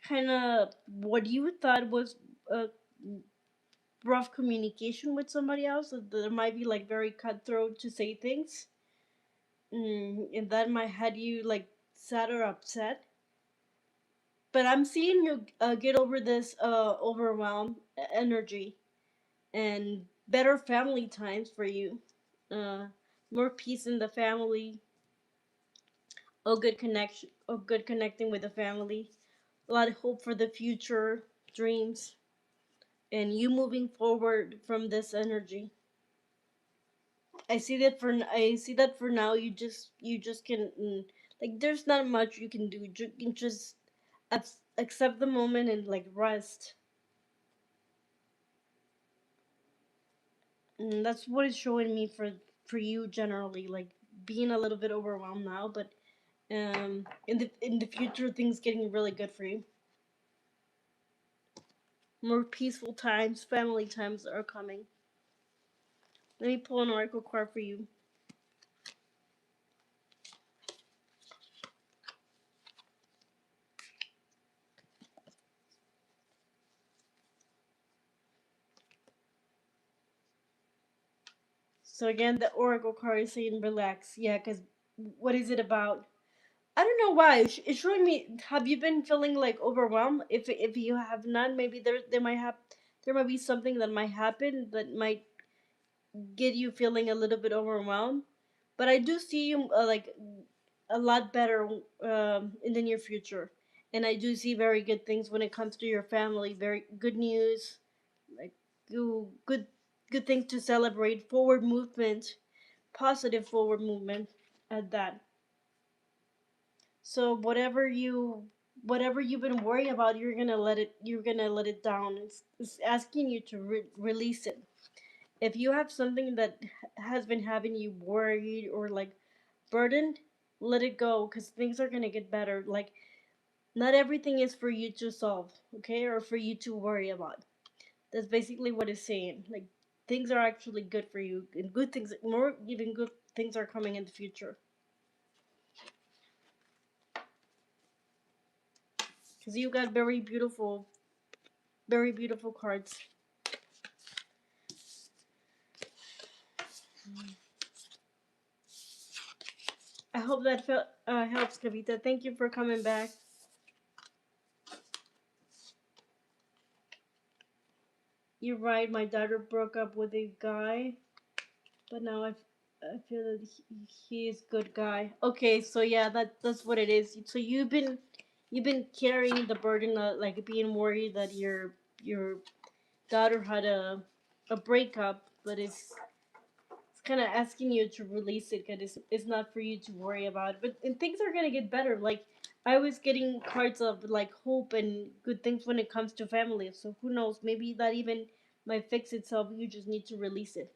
kind of what you thought was a rough communication with somebody else, that there might be like very cutthroat to say things. And that might had you like sad or upset. But I'm seeing you get over this overwhelm energy and better family times for you. Uh, More peace in the family, a good connection, a good connecting with the family, a lot of hope for the future, dreams, and you moving forward from this energy. I see that for now. You just can like there's not much you can do. You can just accept the moment and like rest. And that's what it's showing me for you generally, like being a little bit overwhelmed now, but in the future things getting really good for you. More peaceful times, family times are coming. Let me pull an oracle card for you. So again, the oracle card is saying relax. Yeah, because what is it about? I don't know why. It's showing me. Have you been feeling like overwhelmed? If you have not, maybe there might be something that might happen that might get you feeling a little bit overwhelmed. But I do see you like a lot better in the near future, and I do see very good things when it comes to your family. Very good news, like good good things to celebrate. Forward movement, positive forward movement at that. So whatever you've been worrying about, you're gonna let it down. It's asking you to release it. If you have something that has been having you worried or like burdened, let it go because things are gonna get better. Like not everything is for you to solve, okay, or for you to worry about. That's basically what it's saying. Like things are actually good for you, and good things, more even good things are coming in the future. Because you got very beautiful cards. I hope that helps, Kavita. Thank you for coming back. You're right. My daughter broke up with a guy, but now I feel that he is good guy. Okay, so yeah, that's what it is. So you've been carrying the burden of like being worried that your daughter had a breakup, but it's kind of asking you to release it because it's not for you to worry about. But and things are gonna get better. Like I was getting cards of like hope and good things when it comes to family. So who knows? Maybe that even might fix itself. You just need to release it.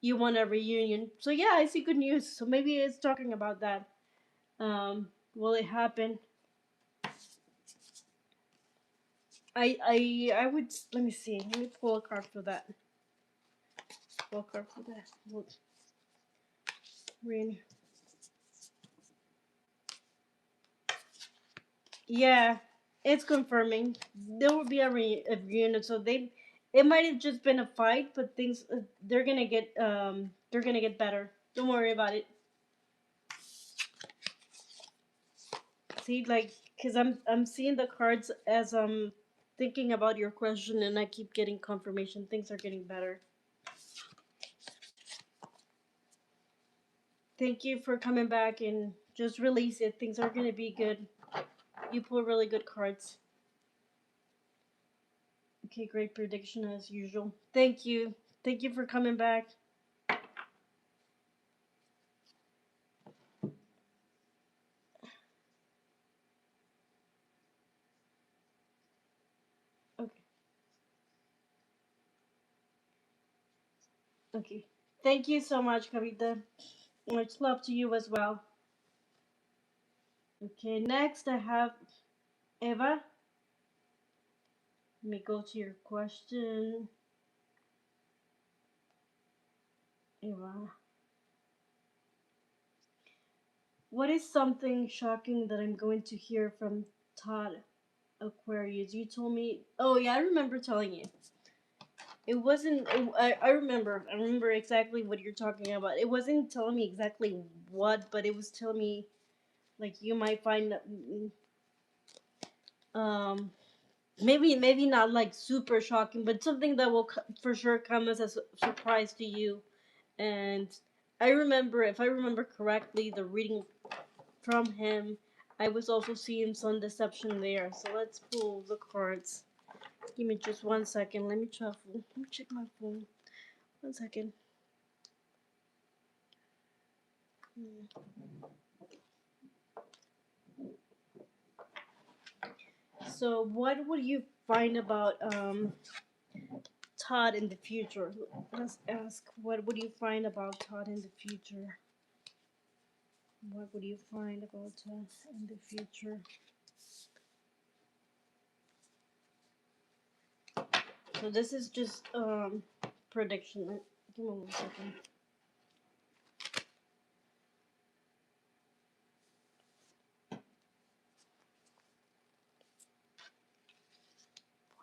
You want a reunion. So yeah, I see good news. So maybe it's talking about that. Will it happen? I would let me see. Let me pull a card for that. Pull a card for that. Rain. Yeah, it's confirming there will be a reunion. So it might have just been a fight, but things they're gonna get better. Don't worry about it. See, like, cause I'm seeing the cards as I'm thinking about your question, and I keep getting confirmation. Things are getting better. Thank you for coming back and just release it. Things are gonna be good. You pull really good cards. Okay, great prediction as usual. Thank you. Thank you for coming back. Okay. Okay. Thank you so much, Kavita. Much love to you as well. Okay, next I have Eva. Let me go to your question. Eva. What is something shocking that I'm going to hear from Todd Aquarius? You told me. Oh, yeah, I remember telling you. It wasn't. I remember. I remember exactly what you're talking about. It wasn't telling me exactly what, but it was telling me like you might find um maybe not like super shocking, but something that will for sure come as a surprise to you. And I remember, if I remember correctly, the reading from him, I was also seeing some deception there. So let's pull the cards. Give me just 1 second. Let me shuffle. Let me check my phone. 1 second. So, what would you find about Todd in the future? Let's ask. What would you find about Todd in the future? What would you find about Todd in the future? So this is just prediction. Give me 1 second.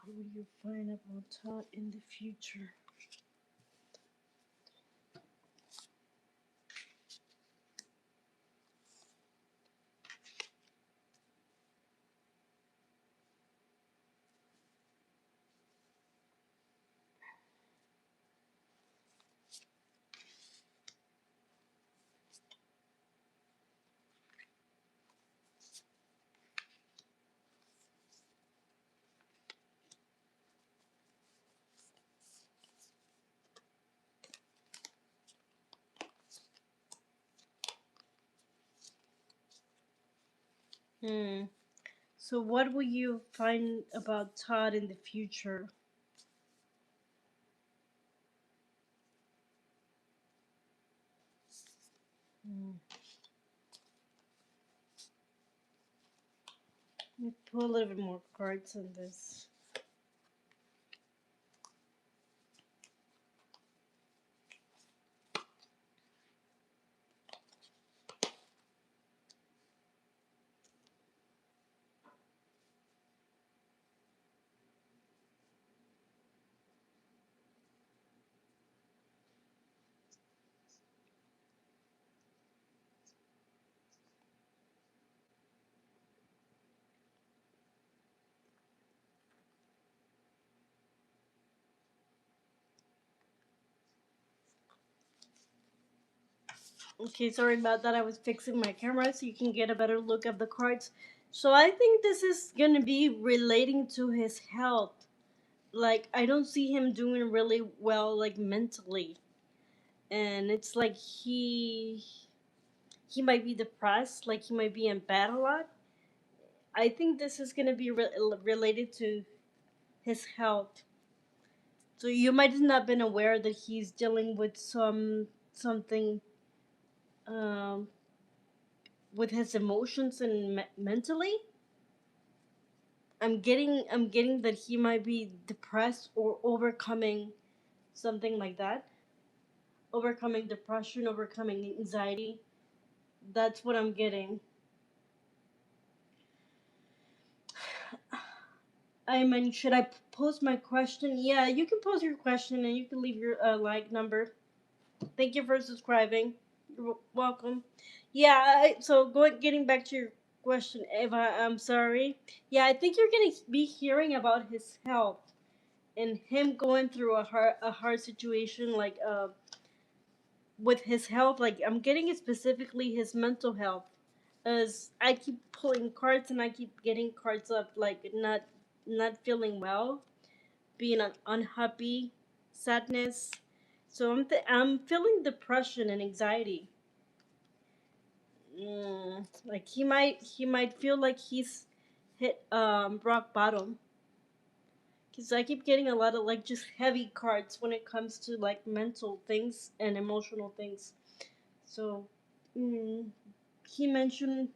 What would you find about Todd in the future? Hmm. So what will you find about Todd in the future? Hmm. Let me pull a little bit more cards on this. Okay, sorry about that. I was fixing my camera so you can get a better look of the cards. So I think this is gonna be relating to his health. Like I don't see him doing really well, like mentally, and it's like he might be depressed, like he might be in bed a lot. I think this is gonna be related to his health. So you might have not been aware that he's dealing with something um, with his emotions and mentally. I'm getting that he might be depressed or overcoming something like that. Overcoming depression, overcoming anxiety. That's what I'm getting. I mean, should I post my question? Yeah, you can post your question and you can leave your like number. Thank you for subscribing. You're welcome. Yeah, so getting back to your question, Eva, I'm sorry. Yeah, I think you're gonna be hearing about his health and him going through a hard situation, like with his health. Like I'm getting it specifically his mental health, as I keep pulling cards and I keep getting cards up, like not feeling well, being unhappy, sadness. So I'm feeling depression and anxiety. Like he might feel like he's hit rock bottom. Cause I keep getting a lot of like just heavy cards when it comes to like mental things and emotional things. So, mm, he mentioned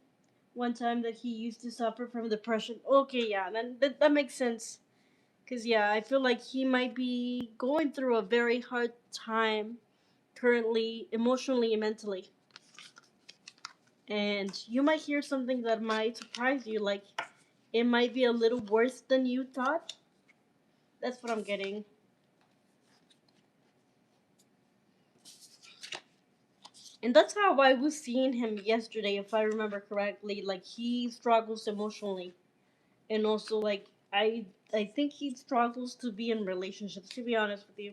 one time that he used to suffer from depression. Okay, yeah, that makes sense. Cause yeah, I feel like he might be going through a very hard time currently, emotionally and mentally. And you might hear something that might surprise you, like it might be a little worse than you thought. That's what I'm getting. And that's how I was seeing him yesterday, if I remember correctly. Like he struggles emotionally, and also like I think he struggles to be in relationships. To be honest with you.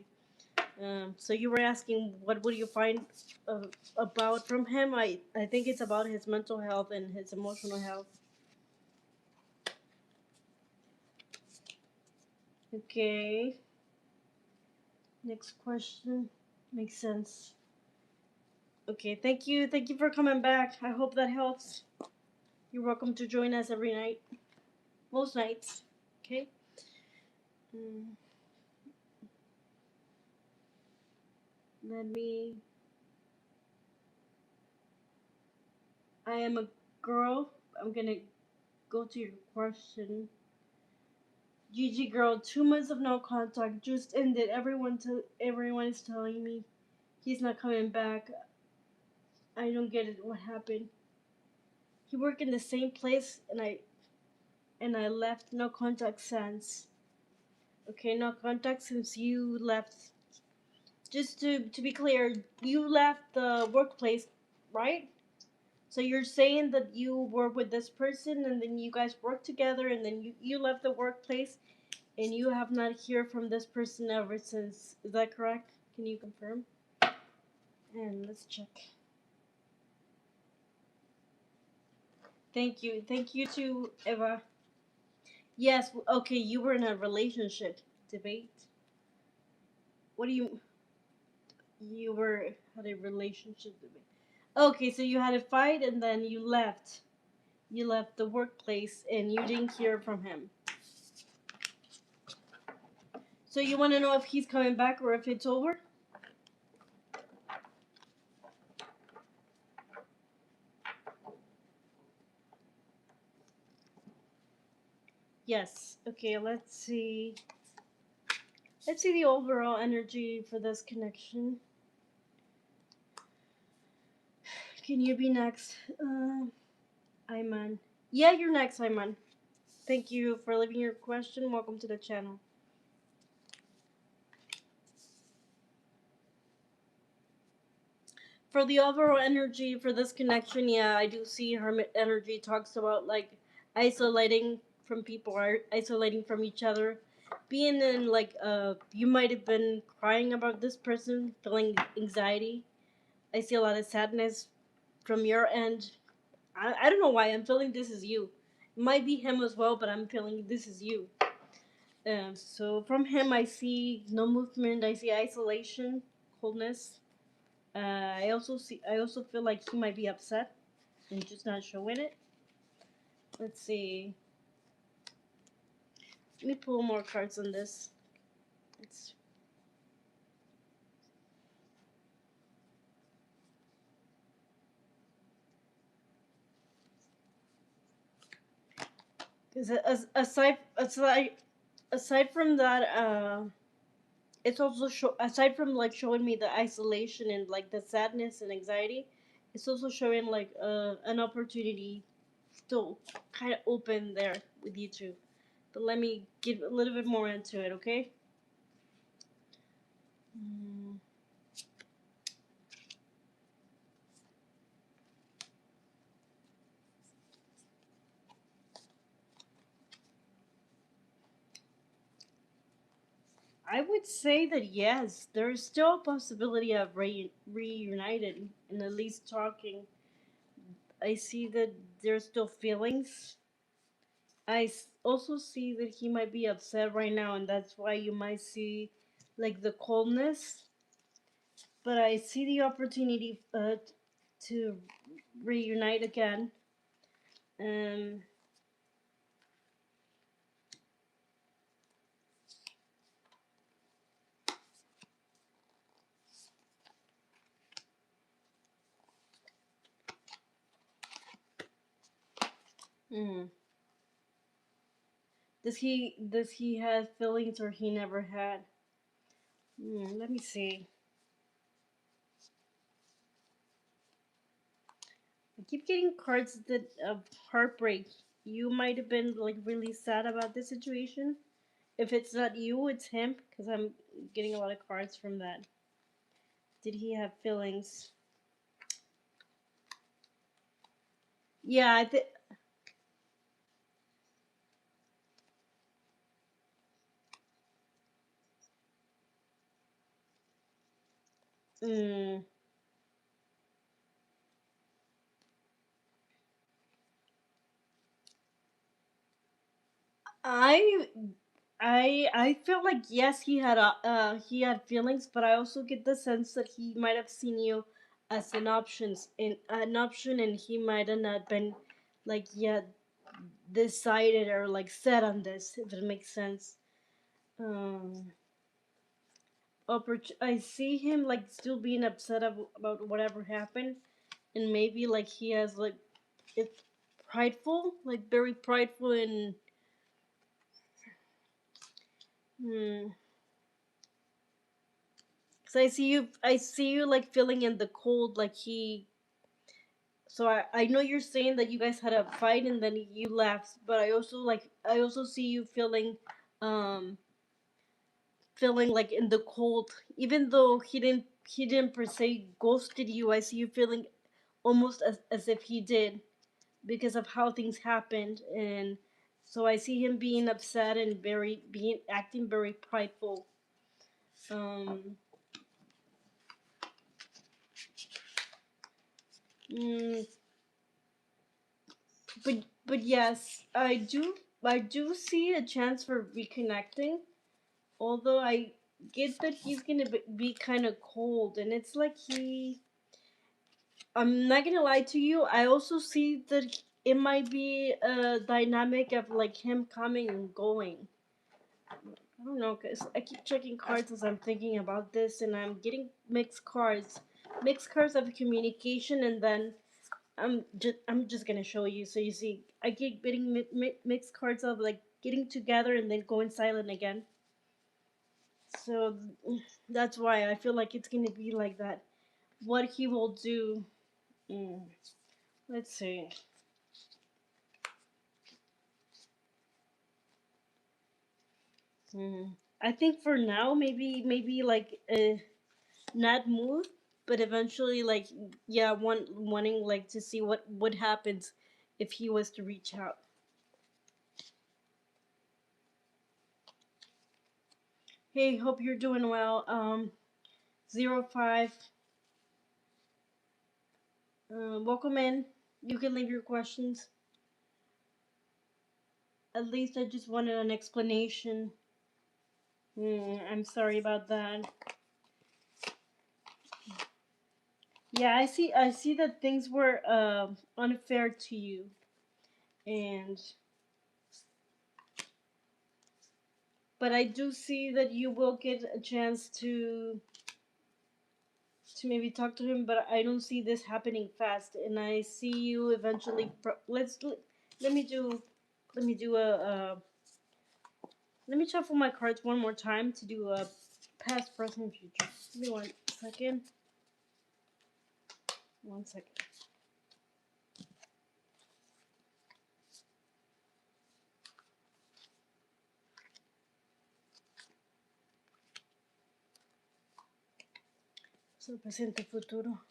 So you were asking what would you find uh, about from him? I think it's about his mental health and his emotional health. Okay. Next question. Makes sense. Okay, thank you for coming back. I hope that helps. You're welcome to join us every night, most nights. Okay. Mm, let me. I am a girl. I'm gonna go to your question. GG girl, 2 months of no contact just ended. Everyone is telling me he's not coming back. I don't get it. What happened? He worked in the same place, and I left. No contact since. Okay, no contact since you left. Just to be clear, you left the workplace, right? So you're saying that you were with this person, and then you guys worked together, and then you left the workplace, and you have not heard from this person ever since. Is that correct? Can you confirm? And let's check. Thank you to Eva. Yes, okay, you were in a relationship debate. What do you were had a relationship debate? Okay, so you had a fight and then you left. You left the workplace and you didn't hear from him. So you want to know if he's coming back or if it's over? Yes. Okay, let's see. Let's see the overall energy for this connection. Can you be next? Ayman. Yeah, you're next, Ayman. Thank you for leaving your question. Welcome to the channel. For the overall energy for this connection, yeah, I do see hermit energy talks about like isolating from people or isolating from each other. Being in like you might have been crying about this person, feeling anxiety. I see a lot of sadness from your end. I don't know why I'm feeling this is you. It might be him as well, but I'm feeling this is you. So from him, I see no movement. I see isolation, coldness. I also feel like he might be upset and just not showing it. Let's see. Let me pull more cards on this. It's because aside from that, it's also aside from like showing me the isolation and like the sadness and anxiety, it's also showing like an opportunity still kind of open there with you two. But let me get a little bit more into it, okay? Mm. I would say that yes, there's still a possibility of reunited and at least talking. I see that there's still feelings. Also see that he might be upset right now, and that's why you might see like the coldness. But I see the opportunity to reunite again. Um, mm. Does he have feelings or he never had? Let me see. I keep getting cards that of heartbreak. You might have been like really sad about this situation. If it's not you, it's him. Because I'm getting a lot of cards from that. Did he have feelings? Yeah, I think. Mm, I I feel like yes, he had feelings, but I also get the sense that he might have seen you as an option, and he might have not been like yet decided or like set on this. If it makes sense. Um, I see him like still being upset about whatever happened, and maybe like he has like it's prideful, like very prideful and. Hmm. Cause I see you like feeling in the cold, like he. So I know you're saying that you guys had a fight and then you left, but I also see you um, feeling like in the cold, even though he didn't per se ghosted you. I see you feeling almost as if he did because of how things happened, and so I see him being upset and very being acting very prideful. Um, mm, but yes, I do see a chance for reconnecting. Although I get that he's gonna be kind of cold, and it's like he. I'm not gonna lie to you. I also see that it might be a dynamic of like him coming and going. I don't know, cause I keep checking cards as I'm thinking about this, and I'm getting mixed cards of communication, and then I'm just gonna show you so you see. I keep getting mixed cards of like getting together and then going silent again. So that's why I feel like it's gonna be like that. What he will do. Mm, let's see. Mm, I think for now, maybe like not move, but eventually like yeah, wanting like to see what happens if he was to reach out. Hey, hope you're doing well. 05. Welcome in. You can leave your questions. At least I just wanted an explanation. I'm sorry about that. Yeah, I see that things were unfair to you, and but I do see that you will get a chance to maybe talk to him. But I don't see this happening fast, and I see you eventually. Let me do let me do let me shuffle my cards one more time to do a past, present, future. Give me one second. One second. So presente, futuro.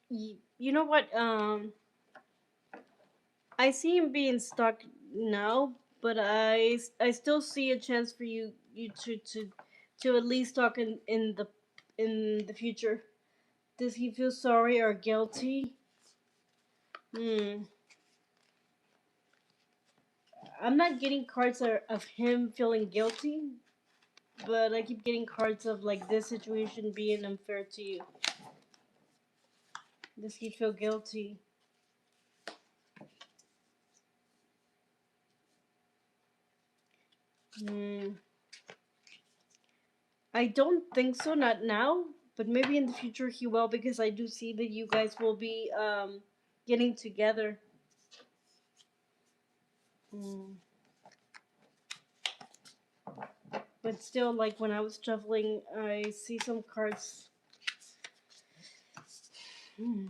You know what? I see him being stuck now, but I still see a chance for you to at least talk in the future. Does he feel sorry or guilty? Hmm. I'm not getting cards of him feeling guilty, but I keep getting cards of like this situation being unfair to you. Does he feel guilty? Hmm. I don't think so, not now, but maybe in the future he will because I do see that you guys will be getting together. Mm. But still, like when I was shuffling, I see some cards. Hmm.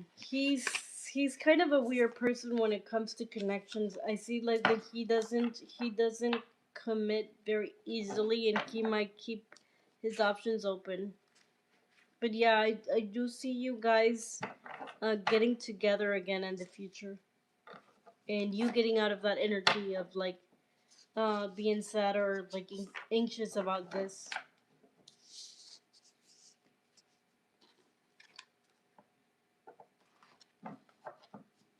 he's kind of a weird person when it comes to connections. I see like that he doesn't commit very easily, and he might keep his options open. But yeah, I do see you guys getting together again in the future, and you getting out of that energy of like being sad or like anxious about this.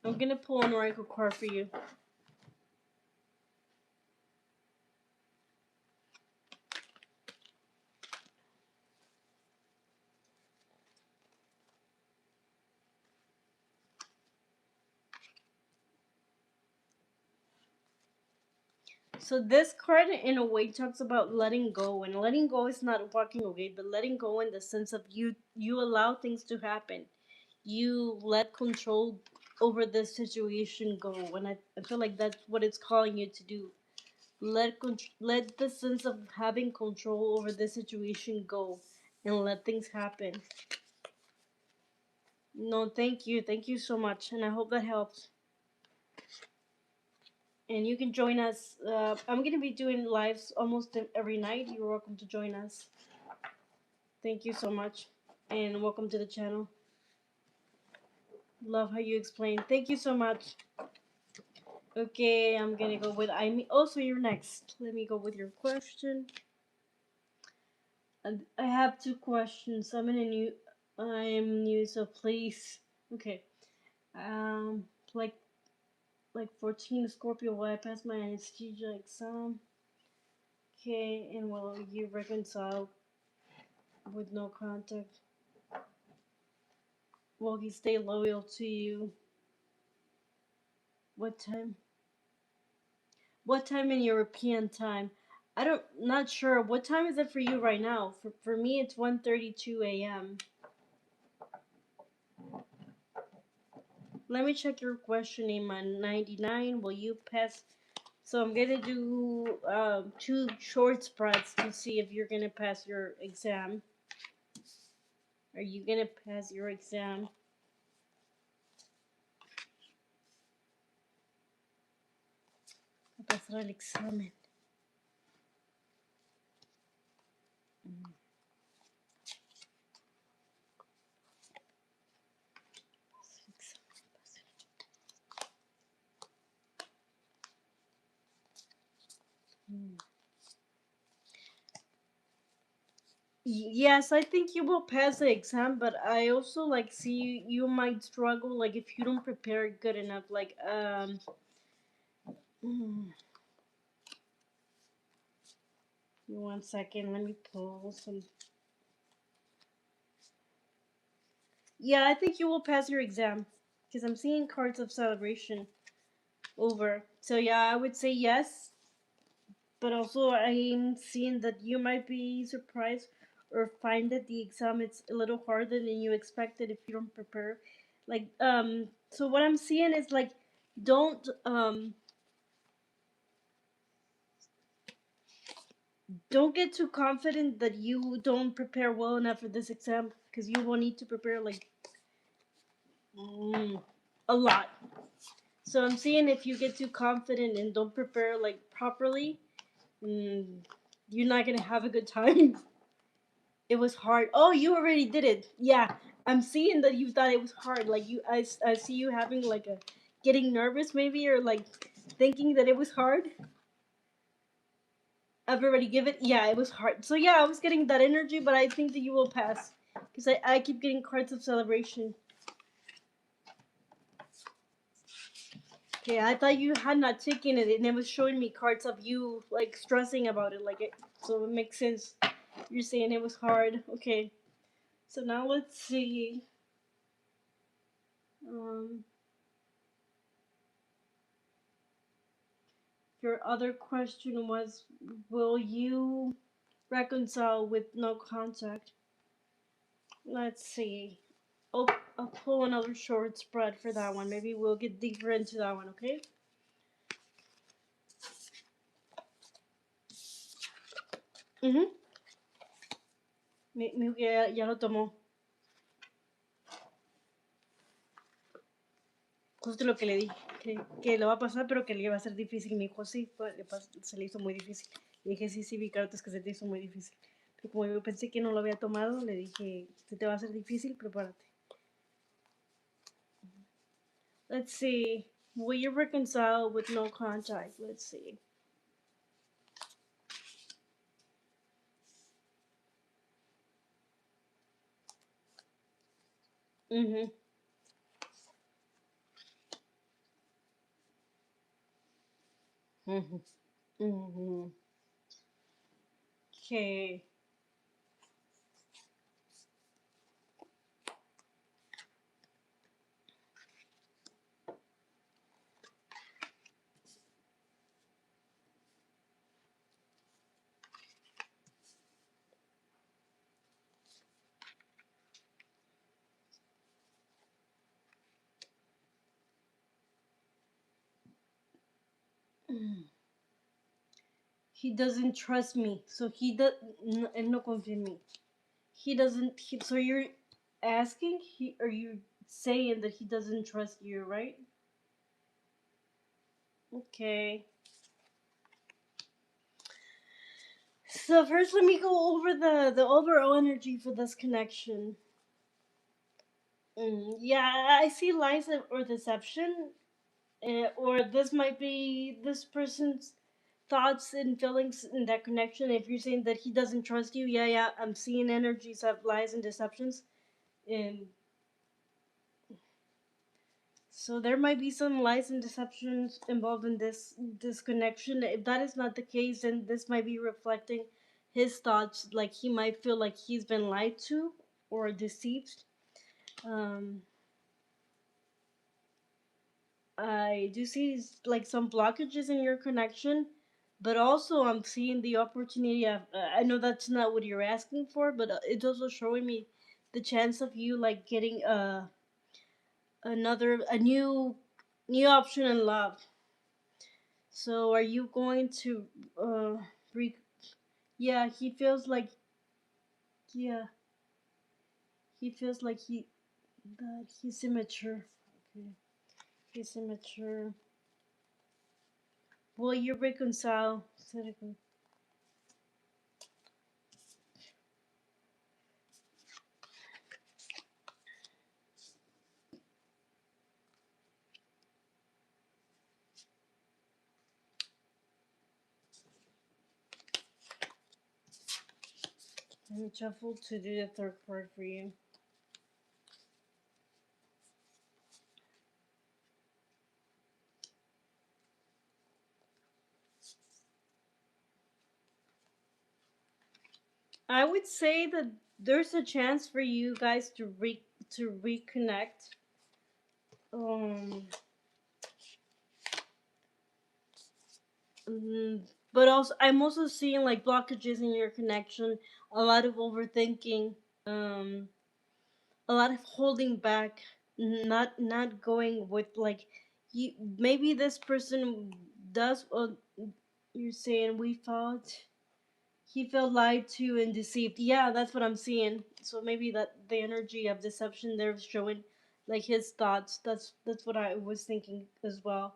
I'm gonna pull an oracle card for you. So this card in a way talks about letting go, and letting go is not walking away, but letting go in the sense of you allow things to happen. You let control over the situation go, and I feel like that's what it's calling you to do. Let the sense of having control over the situation go, and let things happen. No, thank you so much, and I hope that helps. And you can join us. I'm gonna be doing lives almost every night. You're welcome to join us. Thank you so much, and welcome to the channel. Love how you explain. Thank you so much. Okay, I'm gonna go with I. Also, you're next. Let me go with your question. And I have two questions. I'm new, so please. Okay. Um, like like 14 Scorpio. Will I pass my anesthesia exam? Okay, and will you reconcile with no contact? Will he stay loyal to you? What time? What time in European time? I don't, not sure. What time is it for you right now? For me, it's 1:32 a.m. Let me check your questioning on 99. Will you pass? So I'm gonna do two short spreads to see if you're gonna pass your exam. Are you gonna pass your exam? Pasar el examen. Yes, I think you will pass the exam, but I also like see you might struggle like if you don't prepare good enough. Like mm, 1 second, let me pull some. Yeah, I think you will pass your exam because I'm seeing cards of celebration over. So yeah, I would say yes, but also I'm seeing that you might be surprised or find that the exam it's a little harder than you expected if you don't prepare. Like so what I'm seeing is like don't don't get too confident that you don't prepare well enough for this exam because you will need to prepare like mm, a lot. So I'm seeing if you get too confident and don't prepare like properly, mm, you're not gonna have a good time. It was hard. Oh, you already did it. Yeah, I'm seeing that you thought it was hard. Like I see you having like a getting nervous maybe or like thinking that it was hard. I've already given. Yeah, it was hard. So yeah, I was getting that energy, but I think that you will pass because I keep getting cards of celebration. Okay, I thought you had not taken it, and it was showing me cards of you like stressing about it, like it. So it makes sense. You're saying it was hard. Okay, so now let's see. Um, your other question was, will you reconcile with no contact? Let's see. Oh, I'll pull another short spread for that one. Maybe we'll get deeper into that one. Okay. Mhm. Ya lo tomó. justo lo que le dije, que lo va a pasar, pero que le va a ser difícil. Me dijo, sí, se le hizo muy difícil. Le dije, sí, sí, vi cartas que se te hizo muy difícil. Pero como yo pensé que no lo había tomado, le dije, se te va a hacer difícil, prepárate. Let's see. Will you reconcile with no contact? Let's see. Mhm. Mhm. Mhm. Okay. He doesn't trust me, so he does. Él no confía en mí. He doesn't. So you're asking? Are you saying that he doesn't trust you, right? Okay. So first, let me go over the overall energy for this connection. Yeah, I see lies or deception, or this might be this person's thoughts and feelings in that connection. If you're saying that he doesn't trust you, yeah, I'm seeing energies of lies and deceptions, and so there might be some lies and deceptions involved in this connection. If that is not the case, then this might be reflecting his thoughts. Like he might feel like he's been lied to or deceived. Um, I do see like some blockages in your connection, but also I'm seeing the opportunity of. I know that's not what you're asking for, but it's also showing me the chance of you like getting a new option in love. So are you going to re- yeah, yeah, he feels like that he's immature. Okay. He's immature. Will you reconcile? Let me shuffle to do the third card for you. I would say that there's a chance for you guys to reconnect. Um, mm, but also I'm also seeing like blockages in your connection, a lot of overthinking, um, a lot of holding back, not going with like you. Maybe this person does. You're saying we thought he felt lied to and deceived. Yeah, that's what I'm seeing. So maybe that the energy of deception they're showing, like his thoughts. That's what I was thinking as well.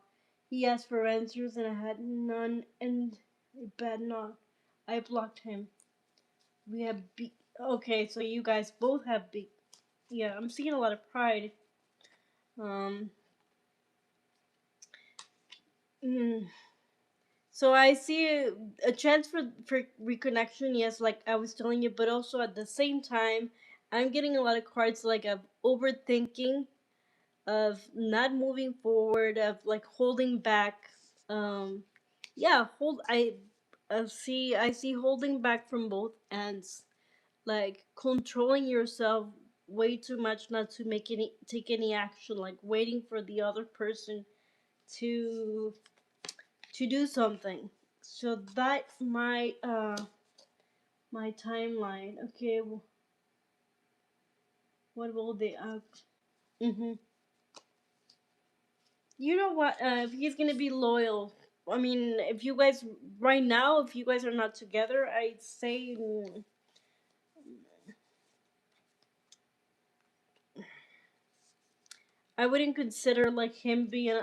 He asked for answers and I had none, and I bet not. I blocked him. We have okay, so you guys both have yeah. I'm seeing a lot of pride. Um. mm, So I see a chance for reconnection, yes, like I was telling you, but also at the same time, I'm getting a lot of cards like of overthinking, of not moving forward, of like holding back. Um, yeah, I see holding back from both ends, like controlling yourself way too much not to take any action, like waiting for the other person to do something. So that's my timeline. Okay, what will they act? Mm-hmm. You know what? If he's gonna be loyal, I mean, if you guys right now, if you guys are not together, I'd say I wouldn't consider like him being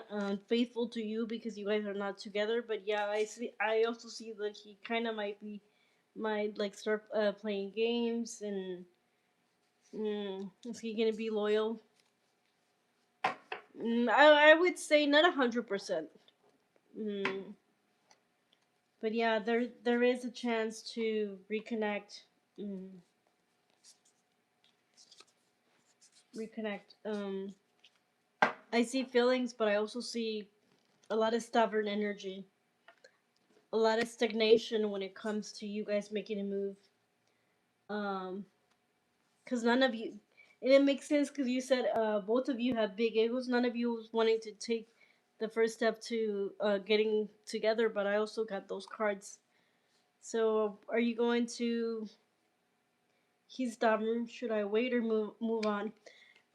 faithful to you because you guys are not together. But yeah, I see. I also see that he kind of might like start playing games and is he gonna be loyal? I would say not 100%. Mm, but yeah, there is a chance to reconnect. Mm, reconnect. I see feelings, but I also see a lot of stubborn energy, a lot of stagnation when it comes to you guys making a move. Um, because none of you, and it makes sense because you said both of you have big egos. None of you was wanting to take the first step to getting together, but I also got those cards. So, are you going to? He's stubborn. Should I wait or move on?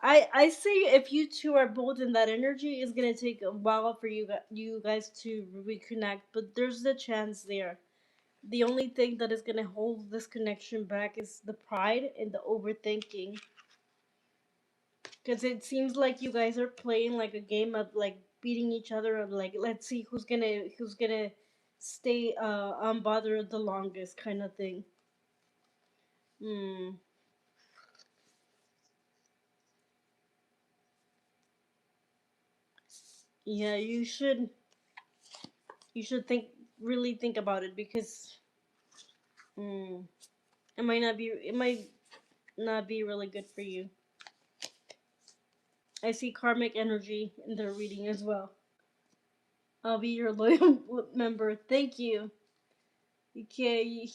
I say if you two are both in that energy, it's gonna take a while for you guys to reconnect. But there's the chance there. The only thing that is gonna hold this connection back is the pride and the overthinking. Because it seems like you guys are playing like a game of like beating each other of like let's see who's gonna stay unbothered the longest kind of thing. Hmm. Yeah, you should really think about it because mm, it might not be really good for you. I see karmic energy in their reading as well. I'll be your loyal member. Thank you. Okay,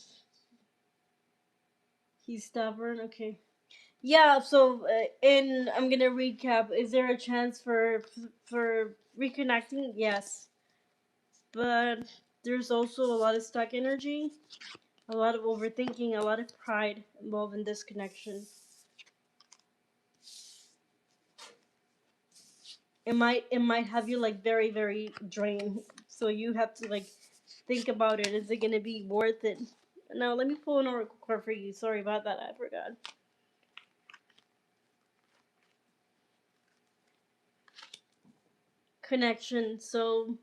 he's stubborn. Okay. Yeah. So, and I'm gonna recap. Is there a chance for reconnecting? Yes, but there's also a lot of stuck energy, a lot of overthinking, a lot of pride involved in this connection. It might have you like very very drained. So you have to like think about it. Is it gonna be worth it? Now let me pull an oracle card for you. Sorry about that. I forgot. Connection. So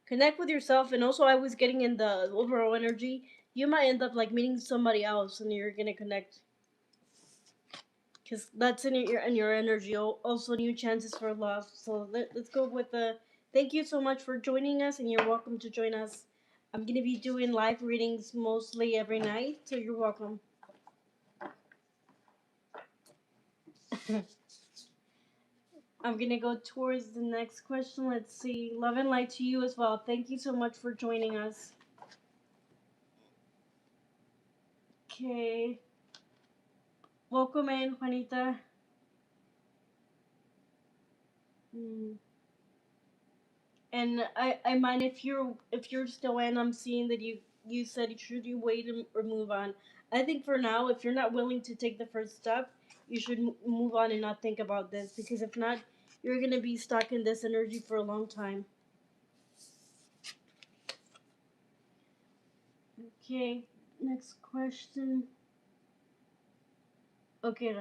connect with yourself, and also I was getting in the overall energy. You might end up like meeting somebody else, and you're gonna connect because that's in your energy. Also, new chances for love. So let's go with the. Thank you so much for joining us, and you're welcome to join us. I'm gonna be doing live readings mostly every night, so you're welcome. I'm gonna go towards the next question. Let's see. Love and light to you as well. Thank you so much for joining us. Okay. Welcome in, Juanita. Mm. And I mind if you're still in. I'm seeing that you said should you wait or move on. I think for now, if you're not willing to take the first step, you should move on and not think about this because if not, you're gonna be stuck in this energy for a long time. Okay, next question. Okay,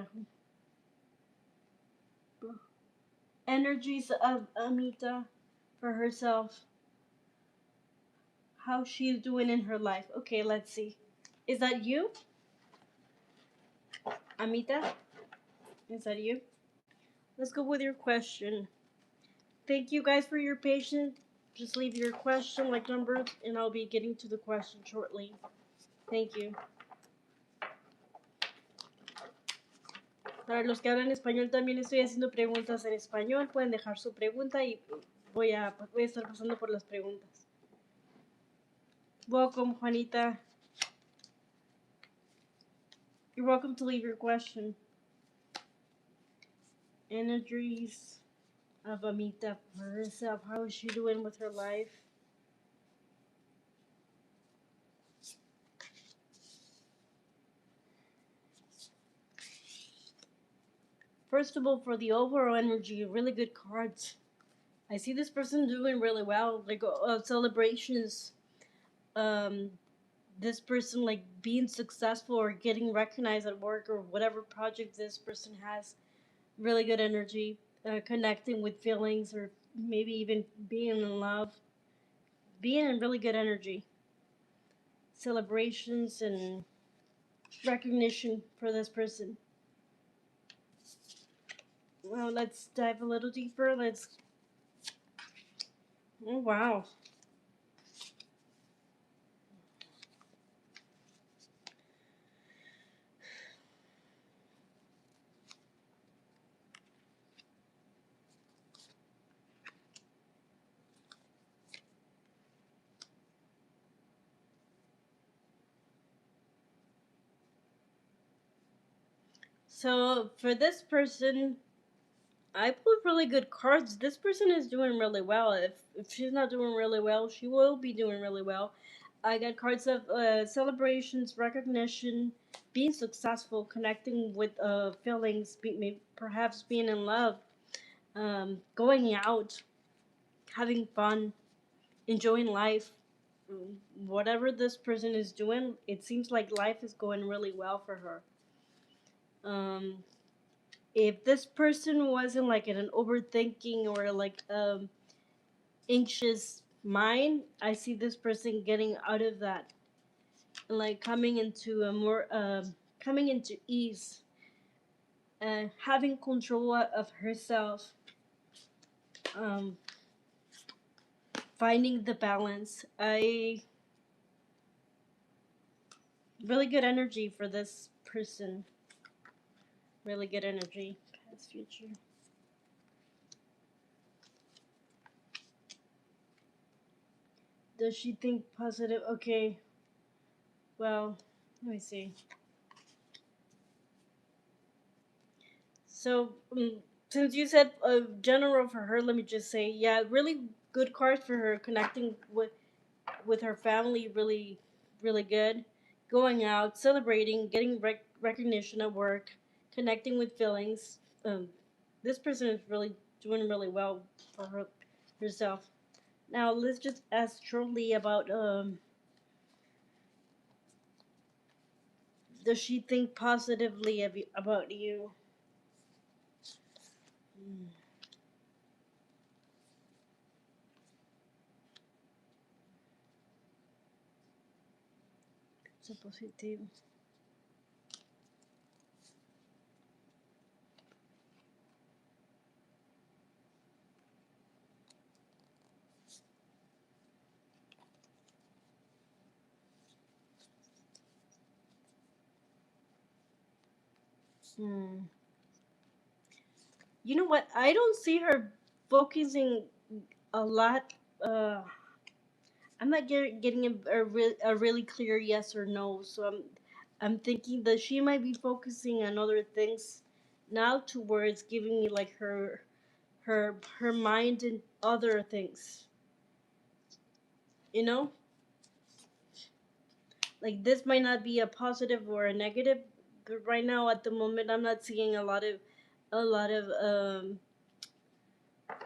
energies of Amita for herself. How she's doing in her life. Okay, let's see. Is that you, Amita? Is that you? Let's go with your question. Thank you guys for your patience. Just leave your question like numbers, and I'll be getting to the question shortly. Thank you. Para los que hablan español, también estoy haciendo preguntas en español. Pueden dejar su pregunta y voy a estar pasando por las preguntas. Welcome, Juanita. You're welcome to leave your question. Energies of Amita for herself. How is she doing with her life? First of all, for the overall energy, really good cards. I see this person doing really well, like celebrations. Um, this person like being successful or getting recognized at work or whatever project this person has. Really good energy. connecting with feelings, or maybe even being in love, being in really good energy, celebrations and recognition for this person. Well, let's dive a little deeper. Let's. Oh, wow. So, for this person, I pulled really good cards. This person is doing really well. If she's not doing really well, she will be doing really well. I got cards of celebrations, recognition, being successful, connecting with feelings, perhaps being in love, going out, having fun, enjoying life. Whatever this person is doing, it seems like life is going really well for her. Um, if this person wasn't like in an overthinking or like anxious mind, I see this person getting out of that and like coming into a more coming into ease, having control of herself, um, finding the balance. I really good energy for this person. Really good energy. Past, future. Does she think positive? Okay. Well, let me see. So, since you said general for her, let me just say, yeah, really good cards for her, connecting with her family, really, really good. Going out, celebrating, getting recognition at work, connecting with feelings. This person is really doing really well for herself. Now, let's just ask shortly about does she think positively about you? Mm, so positive. Hmm. You know what? I don't see her focusing a lot. I'm not getting a really clear yes or no. So I'm thinking that she might be focusing on other things now towards giving me like her mind and other things. You know, like this might not be a positive or a negative, but right now at the moment I'm not seeing a lot of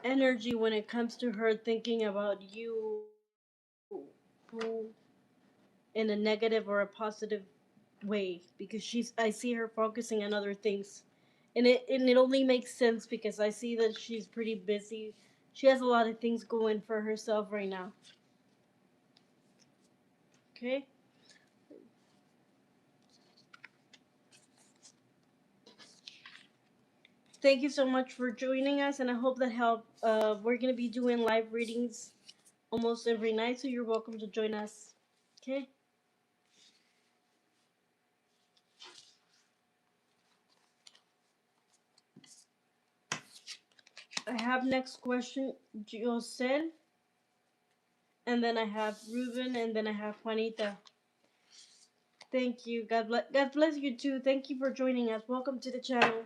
energy when it comes to her thinking about you in a negative or a positive way, because I see her focusing on other things. And it only makes sense because I see that she's pretty busy. She has a lot of things going for herself right now. Okay? Thank you so much for joining us, and I hope that helped. We're going to be doing live readings almost every night, so you're welcome to join us. Okay? I have next question, Josel, and then I have Ruben, and then I have Juanita. Thank you. God bless you too. Thank you for joining us. Welcome to the channel.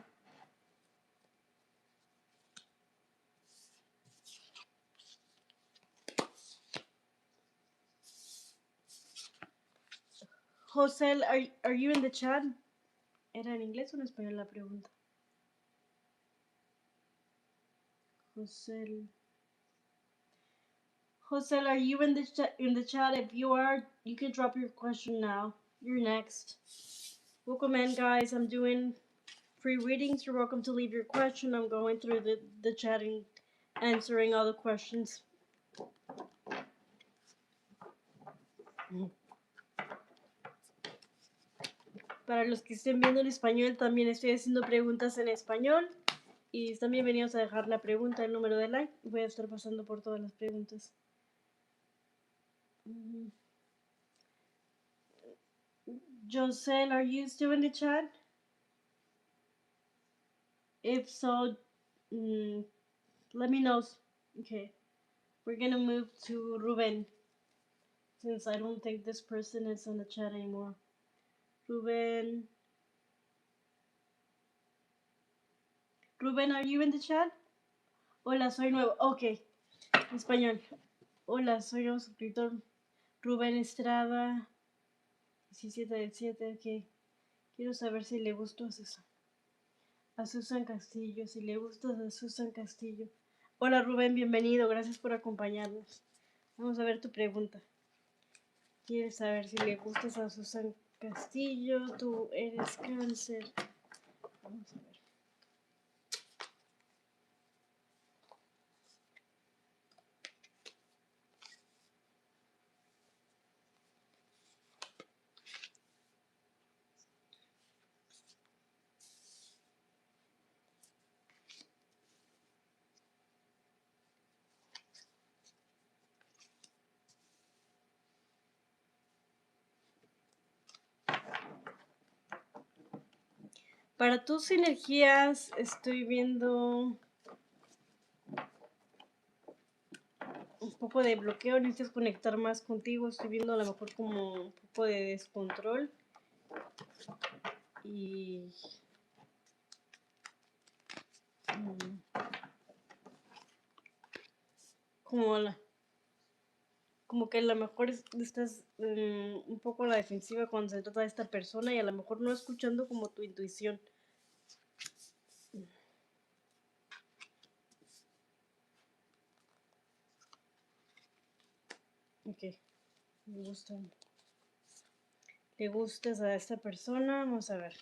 Josel, are you in the chat? ¿Era en inglés o en español la pregunta? Josel. Josel, are you in the chat? If you are, you can drop your question now. You're next. Welcome in, guys. I'm doing free readings. You're welcome to leave your question. I'm going through the chat and answering all the questions. Para los que estén viendo en español, también estoy haciendo preguntas en español. Y están bienvenidos a dejar la pregunta, el número de like. Voy a estar pasando por todas las preguntas. Josel, are you still in the chat? If so, let me know. Okay. We're gonna move to Ruben, since I don't think this person is in the chat anymore. Ruben, are you in the chat? Hola, soy nuevo. Ok, español. Hola, soy nuevo suscriptor. Ruben Estrada, 17 del 7, ok. Quiero saber si le gustó a Susan. A Susan Castillo, si le gusta a Susan Castillo. Hola Rubén, bienvenido, gracias por acompañarnos. Vamos a ver tu pregunta. ¿Quieres saber si le gustas a Susan Castillo? Tú eres cáncer. Vamos a ver. Para tus energías estoy viendo un poco de bloqueo, necesitas conectar más contigo, estoy viendo a lo mejor como un poco de descontrol y como que a lo mejor estás un poco a la defensiva cuando se trata de esta persona y a lo mejor no escuchando como tu intuición. Ok, le gustas a esta persona, vamos a ver.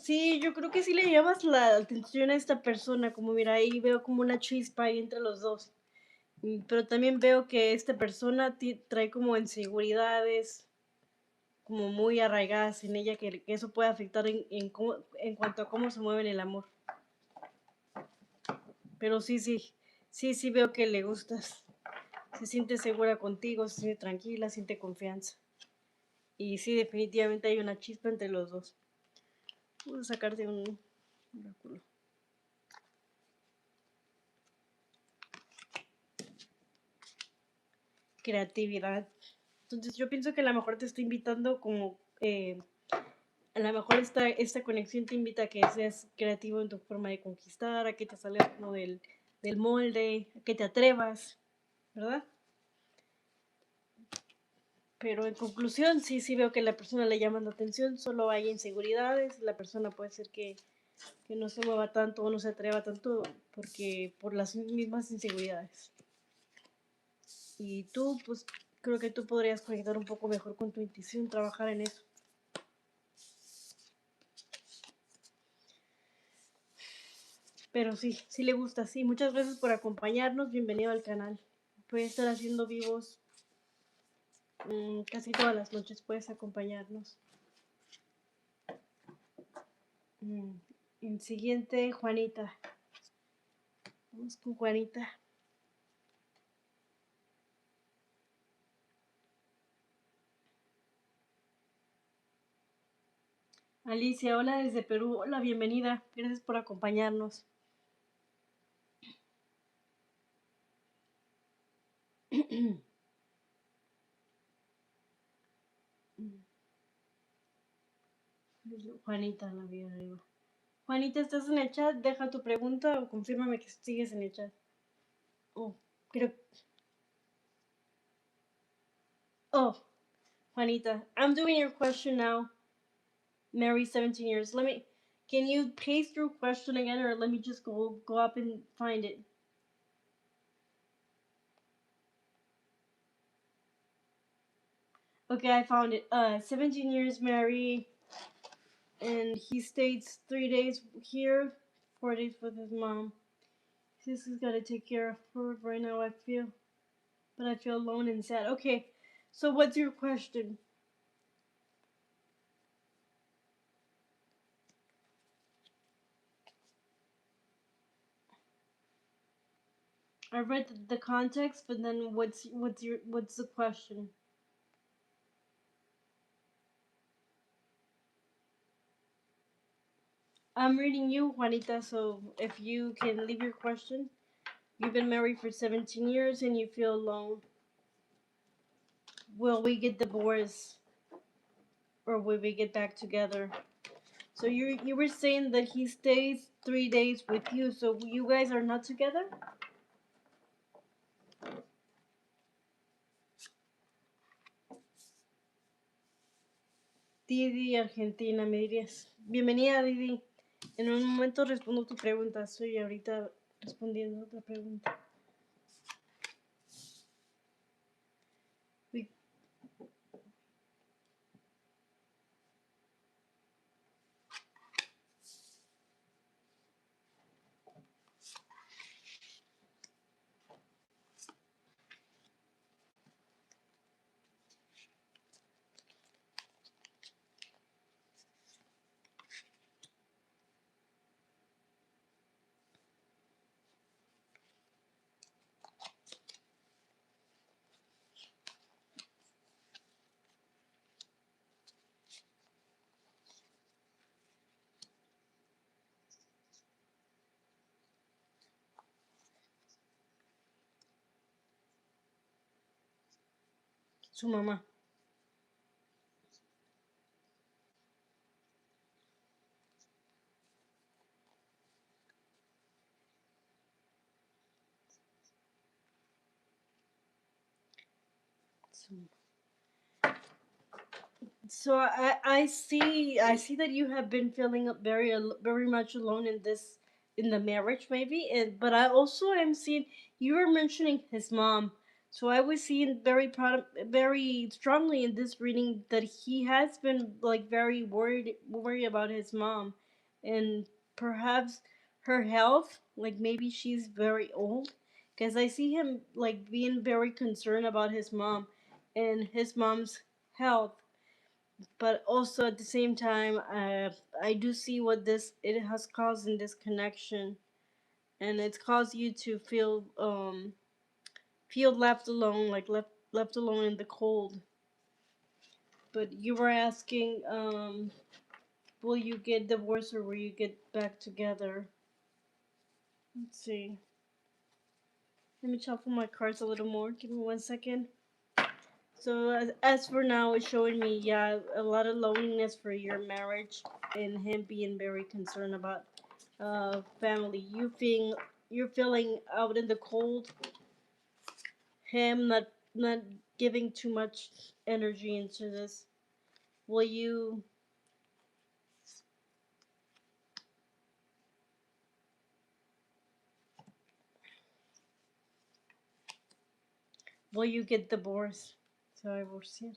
Sí, yo creo que sí le llamas la atención a esta persona, como mira, ahí veo como una chispa ahí entre los dos. Pero también veo que esta persona trae como inseguridades, como muy arraigadas en ella, que eso puede afectar en cuanto a cómo se mueve en el amor. Pero sí veo que le gustas. Se siente segura contigo, se siente tranquila, siente confianza. Y sí, definitivamente hay una chispa entre los dos. Voy a sacarte un oráculo. Creatividad. Entonces yo pienso que a lo mejor te estoy invitando como... a lo mejor esta conexión te invita a que seas creativo en tu forma de conquistar, a que te salgas como del molde, a que te atrevas, ¿verdad? Pero en conclusión, sí veo que a la persona le llama la atención, solo hay inseguridades, la persona puede ser que no se mueva tanto o no se atreva tanto por las mismas inseguridades. Y tú, pues, creo que tú podrías conectar un poco mejor con tu intuición, trabajar en eso. Pero sí le gusta, sí. Muchas gracias por acompañarnos, bienvenido al canal. Voy a estar haciendo vivos casi todas las noches, puedes acompañarnos. En siguiente, Juanita. Vamos con Juanita. Alicia, hola desde Perú. Hola, bienvenida. Gracias por acompañarnos. Juanita, la vi arriba. Juanita, ¿estás en el chat? Deja tu pregunta o confírmame que sigues en el chat. Oh, Juanita, I'm doing your question now. Mary, 17 years. Can you paste through question again, or let me just go up and find it? Okay, I found it. 17 years married, and he stays 3 days here, 4 days with his mom. This has got to take care of her right now. But I feel alone and sad. Okay, so what's your question? I read the context, but then what's the question? I'm reading you, Juanita. So if you can leave your question. You've been married for 17 years and you feel alone. Will we get divorced or will we get back together? So you were saying that he stays 3 days with you, so you guys are not together? Didi Argentina, me dirías. Bienvenida, Didi. En un momento respondo tu pregunta. Estoy ahorita respondiendo otra pregunta. Su mamá. Su So I see that you have been feeling very much alone in the marriage maybe, and but I also am seeing you were mentioning his mom. So I was seeing very strongly in this reading that he has been like very worried about his mom, and perhaps her health. Like maybe she's very old, because I see him like being very concerned about his mom and his mom's health, but also at the same time, I do see what this it has caused in this connection, and it's caused you to feel left alone, like left alone in the cold. But you were asking, will you get divorced or will you get back together? Let's see. Let me shuffle my cards a little more. Give me 1 second. So as for now, it's showing me, yeah, a lot of loneliness for your marriage and him being very concerned about family. You're feeling out in the cold. Him not giving too much energy into this. Will you will you get divorced? So I will see.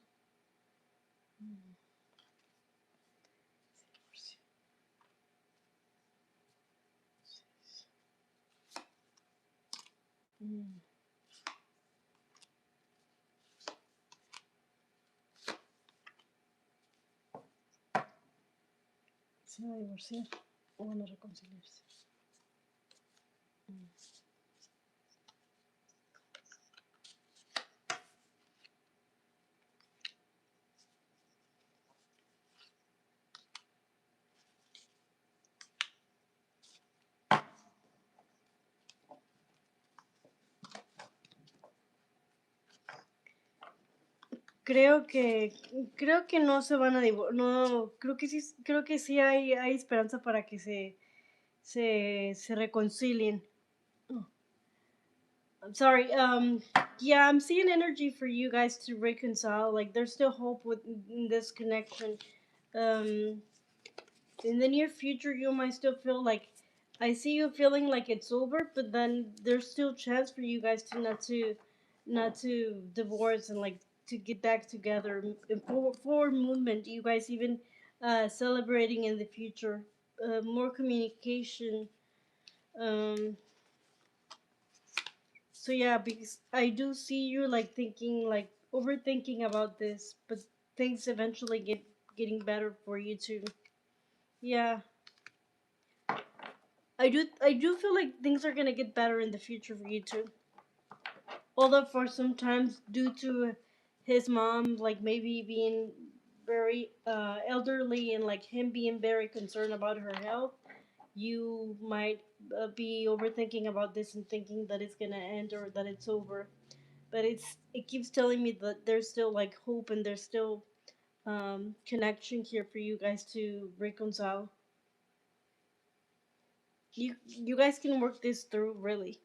Mm. Se va a divorciar o van a reconciliarse. Mm. Creo que creo que no se van a divorciar. No, creo que sí hay esperanza para que se reconcilien. Oh, I'm sorry. Yeah, I'm seeing energy for you guys to reconcile. Like there's still hope with in this connection. Um, In the near future, you might still feel like, I see you feeling like it's over, but then there's still chance for you guys to not to divorce and like to get back together. Forward movement. You guys even celebrating in the future. More communication. Um, so yeah, because I do see you like thinking, like overthinking about this, but things eventually getting better for you too. Yeah, I do feel like things are gonna get better in the future for you too. Although for sometimes due to his mom like maybe being very elderly and like him being very concerned about her health, you might be overthinking about this and thinking that it's gonna end or that it's over. But it keeps telling me that there's still like hope and there's still connection here for you guys to reconcile. You guys can work this through really.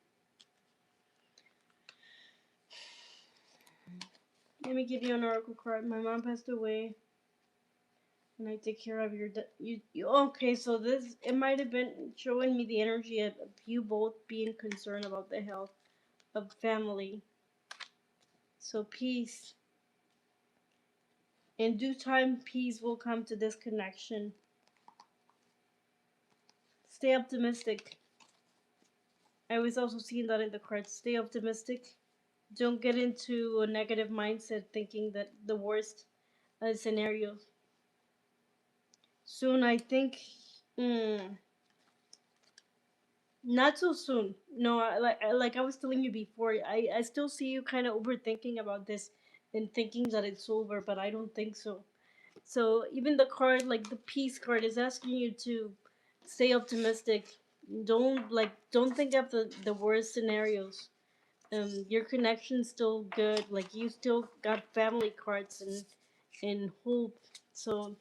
Let me give you an oracle card. My mom passed away, and I take care of you. Okay, so this it might have been showing me the energy of you both being concerned about the health of family. So peace. In due time, peace will come to this connection. Stay optimistic. I was also seeing that in the cards. Stay optimistic. Don't get into a negative mindset thinking that the worst scenario. Soon, I think. Mm, Not so soon. No, like I was telling you before, I still see you kind of overthinking about this and thinking that it's over, but I don't think so. So even the card, like the peace card, is asking you to stay optimistic. Don't think of the worst scenarios. Your connection's still good. Like you still got family cards and hope. So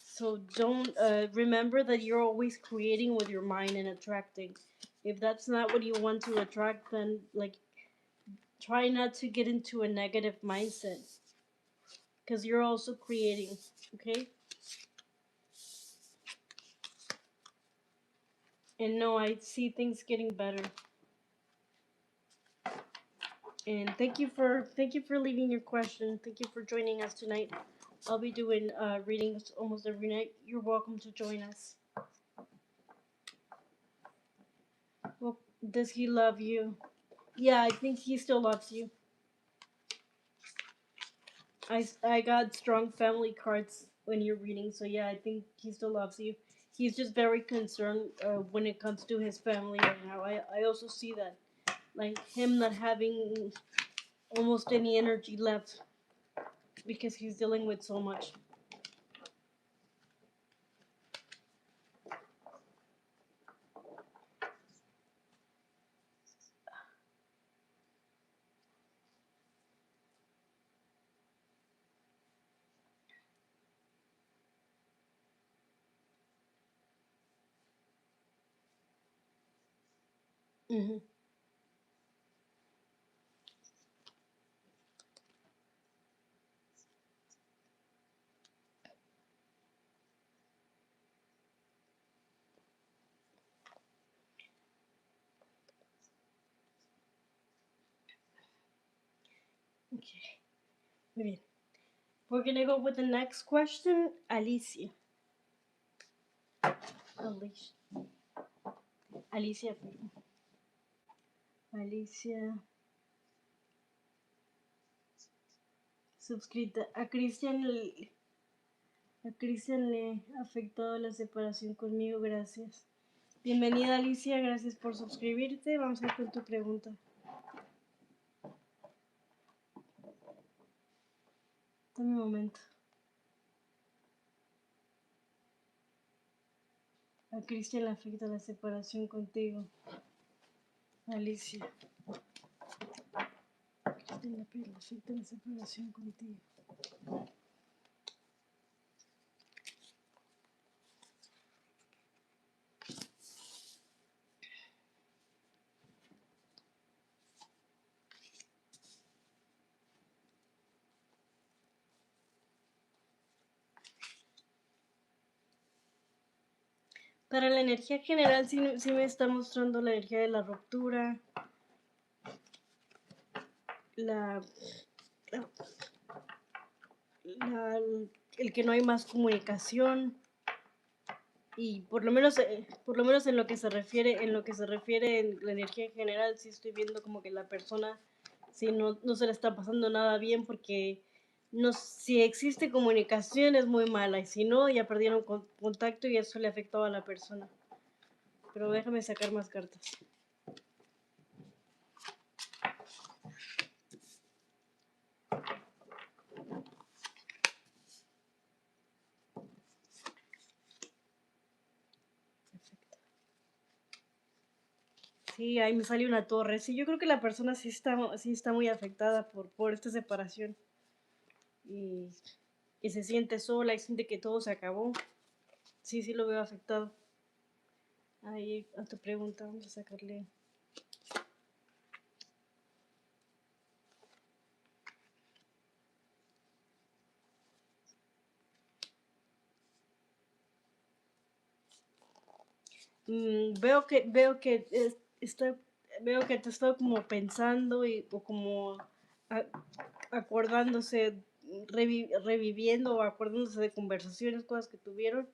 so don't remember that you're always creating with your mind and attracting. If that's not what you want to attract, then like try not to get into a negative mindset because you're also creating. Okay. And no, I see things getting better. And thank you for leaving your question. Thank you for joining us tonight. I'll be doing readings almost every night. You're welcome to join us. Well, does he love you? Yeah, I think he still loves you. I got strong family cards when you're reading, so yeah, I think he still loves you. He's just very concerned when it comes to his family right now. I also see that. Like him not having almost any energy left because he's dealing with so much. Hmm. Okay, muy bien. We're gonna go with the next question, Alicia. Alicia. Alicia. Alicia. Suscrita. A Cristian le ha afectado la separación conmigo, gracias. Bienvenida Alicia, gracias por suscribirte. Vamos a ir con tu pregunta. Dame un momento. A Cristian le afecta la separación contigo. Alicia. A Cristian le afecta la separación contigo. Para la energía general sí, sí me está mostrando la energía de la ruptura, la, la- el que no hay más comunicación, y por lo menos en la energía en general, sí estoy viendo como que la persona sí no se le está pasando nada bien, porque no, si existe comunicación es muy mala, y si no ya perdieron contacto y eso le afectó a la persona. Pero déjame sacar más cartas. Sí, ahí me sale una torre. Sí, yo creo que la persona sí está muy afectada por esta separación. Y, y se siente sola y siente que todo se acabó. Sí, sí lo veo afectado. Ahí a tu pregunta, vamos a sacarle. Veo que te está como pensando o como a- acordándose, reviviendo o acordándose de conversaciones, cosas que tuvieron.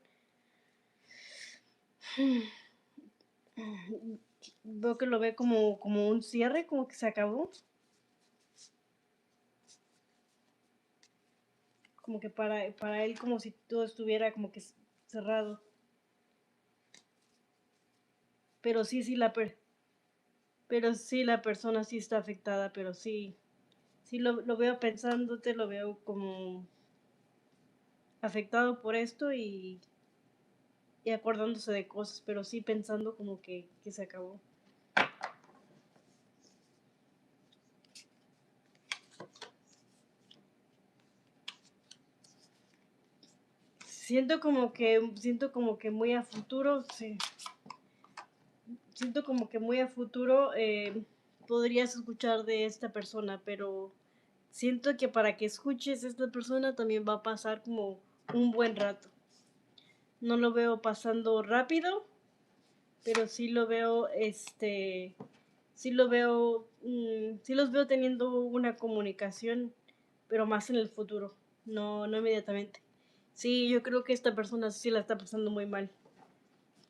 Veo que lo ve como un cierre, como que se acabó. Como que para él como si todo estuviera como que cerrado. Pero pero sí la persona sí está afectada, pero sí, sí lo veo pensándote, lo veo como afectado por esto y acordándose de cosas, pero sí pensando como que se acabó. Siento como que muy a futuro, sí. Siento como que muy a futuro podrías escuchar de esta persona, pero siento que para que escuches a esta persona también va a pasar como un buen rato. No lo veo pasando rápido, pero sí lo veo, sí los veo teniendo una comunicación, pero más en el futuro, no inmediatamente. Sí, yo creo que esta persona sí la está pasando muy mal.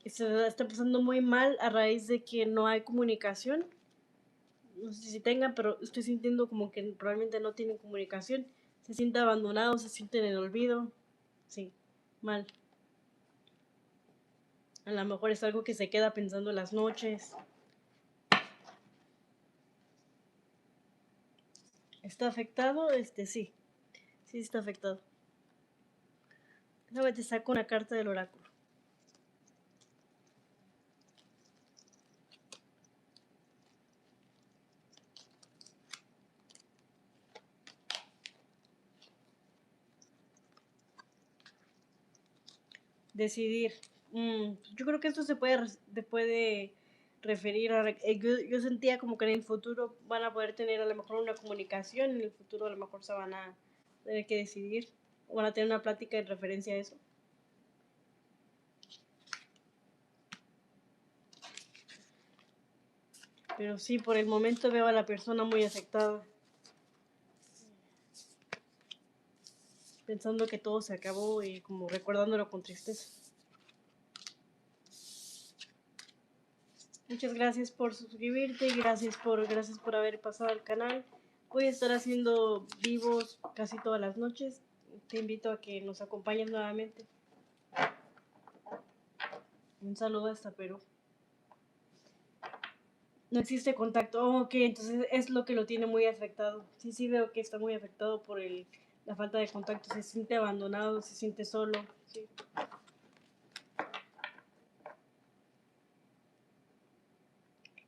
Se la está pasando muy mal a raíz de que no hay comunicación. No sé si tengan, pero estoy sintiendo como que probablemente no tienen comunicación. Se siente abandonado, se siente en el olvido. Sí, mal. A lo mejor es algo que se queda pensando en las noches. ¿Está afectado? Sí. Sí está afectado. Déjame te saco una carta del oráculo. Decidir. Yo creo que esto puede referir a... yo sentía como que en el futuro van a poder tener a lo mejor una comunicación, en el futuro a lo mejor se van a tener que decidir, o van a tener una plática en referencia a eso. Pero sí, por el momento veo a la persona muy afectada, pensando que todo se acabó y como recordándolo con tristeza. Muchas gracias por suscribirte y gracias por haber pasado al canal. Voy a estar haciendo vivos casi todas las noches. Te invito a que nos acompañes nuevamente. Un saludo hasta Perú. No existe contacto. Oh, ok, entonces es lo que lo tiene muy afectado. Sí, sí veo que está muy afectado por la falta de contacto. Se siente abandonado, se siente solo. Sí.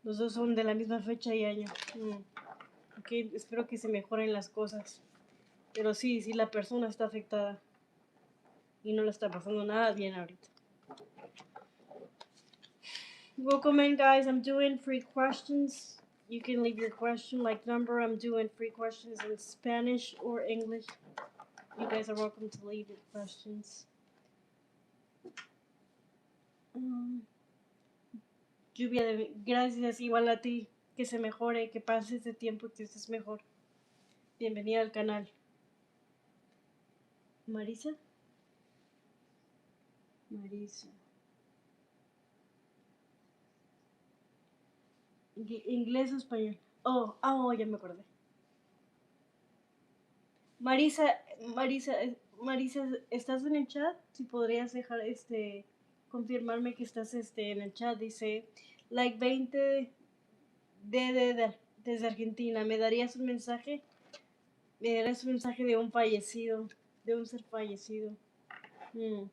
Los dos son de la misma fecha y año. Ok, espero que se mejoren las cosas. Pero sí, sí, la persona está afectada. Y no le está pasando nada bien ahorita. Welcome in, guys. I'm doing free questions. You can leave your question like number. I'm doing free questions in Spanish or English. You guys are welcome to leave your questions. Mm, lluvia de... Gracias, igual a ti. Que se mejore, que pase este tiempo y que estés mejor. Bienvenida al canal. Marisa. Marisa. Inglés o español. Oh, ya me acordé. Marisa, Marisa, Marisa, ¿estás en el chat? Si podrías dejar confirmarme que estás en el chat. Dice like 20 desde Argentina. ¿Me darías un mensaje? Me darías un mensaje de un fallecido, de un ser fallecido. Mm.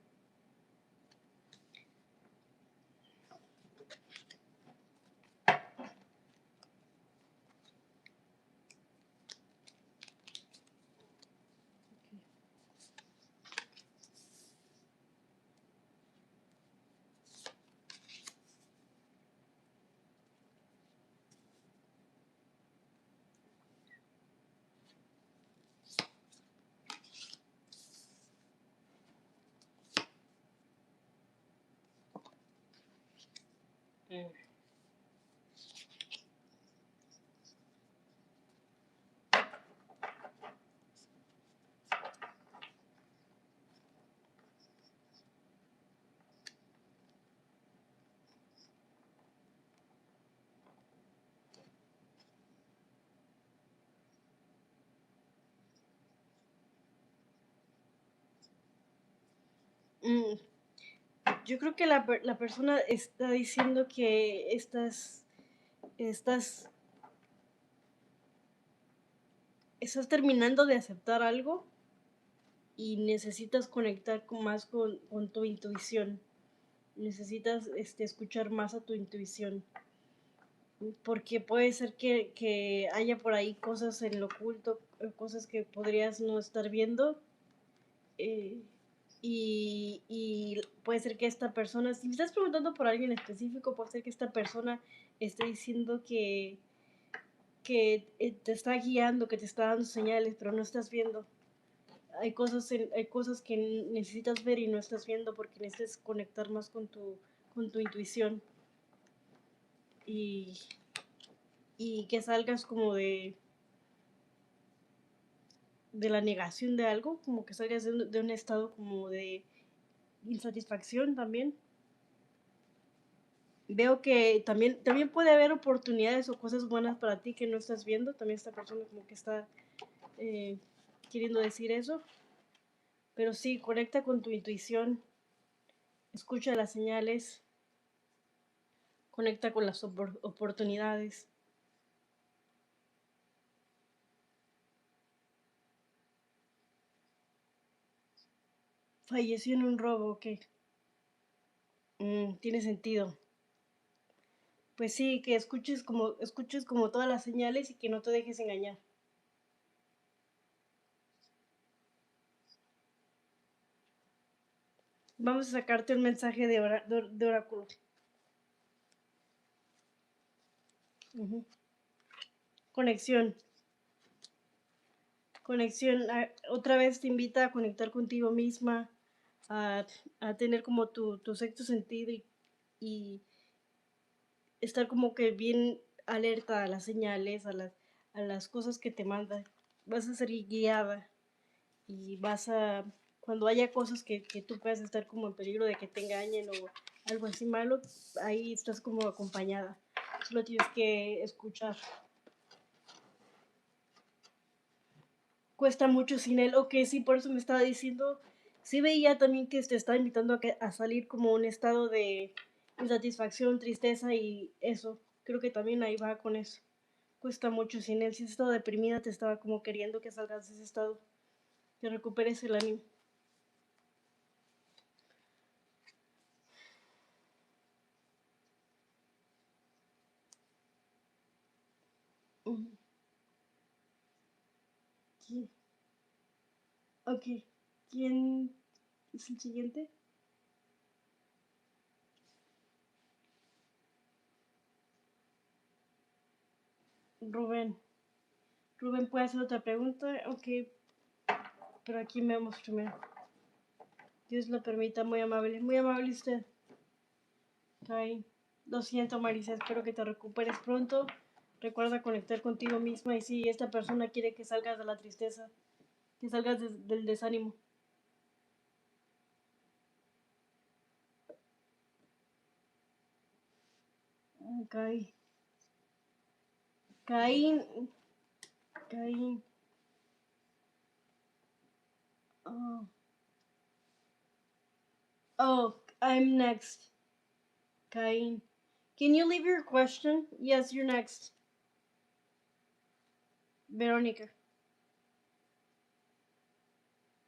Mm. Yo creo que la persona está diciendo que estás, estás terminando de aceptar algo y necesitas conectar más con tu intuición. Necesitas escuchar más a tu intuición. Porque puede ser que haya por ahí cosas en lo oculto, cosas que podrías no estar viendo. eh, y puede ser que esta persona, si me estás preguntando por alguien específico, puede ser que esta persona esté diciendo que te está guiando, que te está dando señales, pero no estás viendo. Hay cosas que necesitas ver y no estás viendo porque necesitas conectar más con tu intuición y, y que salgas como de la negación de algo, como que salgas de un estado como de insatisfacción también. Veo que también puede haber oportunidades o cosas buenas para ti que no estás viendo. También esta persona como que está eh, queriendo decir eso. Pero sí, conecta con tu intuición, escucha las señales, conecta con las oportunidades. Falleció en un robo, ok. Tiene sentido. Pues sí, que escuches como todas las señales y que no te dejes engañar. Vamos a sacarte un mensaje de oráculo. Uh-huh. Conexión. Conexión. Otra vez te invita a conectar contigo misma, a tener como tu sexto sentido y estar como que bien alerta a las señales, a las cosas que te mandan. Vas a ser guiada y cuando haya cosas que tú puedas estar como en peligro de que te engañen o algo así malo, ahí estás como acompañada. Solo tienes que escuchar. Cuesta mucho sin él. Ok, sí, por eso me estaba diciendo. Sí veía también que te estaba invitando a salir como un estado de insatisfacción, tristeza y eso. Creo que también ahí va con eso. Cuesta mucho sin él. Si has estado deprimida, te estaba como queriendo que salgas de ese estado. Que recuperes el ánimo. ¿Quién? Ok. ¿Quién es el siguiente? Rubén. Rubén, ¿puede hacer otra pregunta? Ok. Pero aquí me vemos primero. Dios lo permita, muy amable. Muy amable usted. Okay. Lo siento, Marisa, espero que te recuperes pronto. Recuerda conectar contigo misma y si esta persona quiere que salgas de la tristeza, que salgas del desánimo. Okay. Caín, Caín. Oh, oh, I'm next. Cain. Can you leave your question? Yes, you're next. Veronica.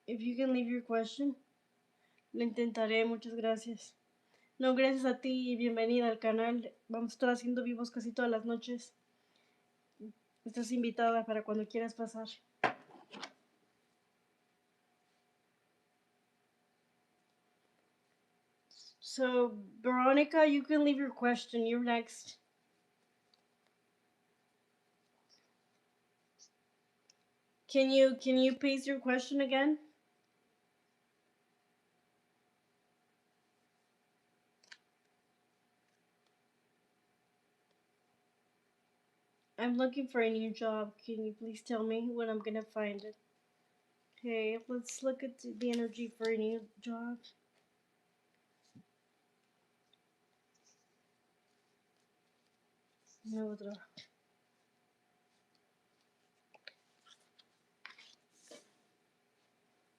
If you can leave your question, lo intentaré. Muchas gracias. No, gracias a ti y bienvenida al canal. Vamos a estar haciendo vivos casi todas las noches. Estás invitada para cuando quieras pasar. So, Veronica, you can leave your question. You're next. Can you paste your question again? I'm looking for a new job. Can you please tell me when I'm gonna find it? Okay, let's look at the energy for a new job. No otro.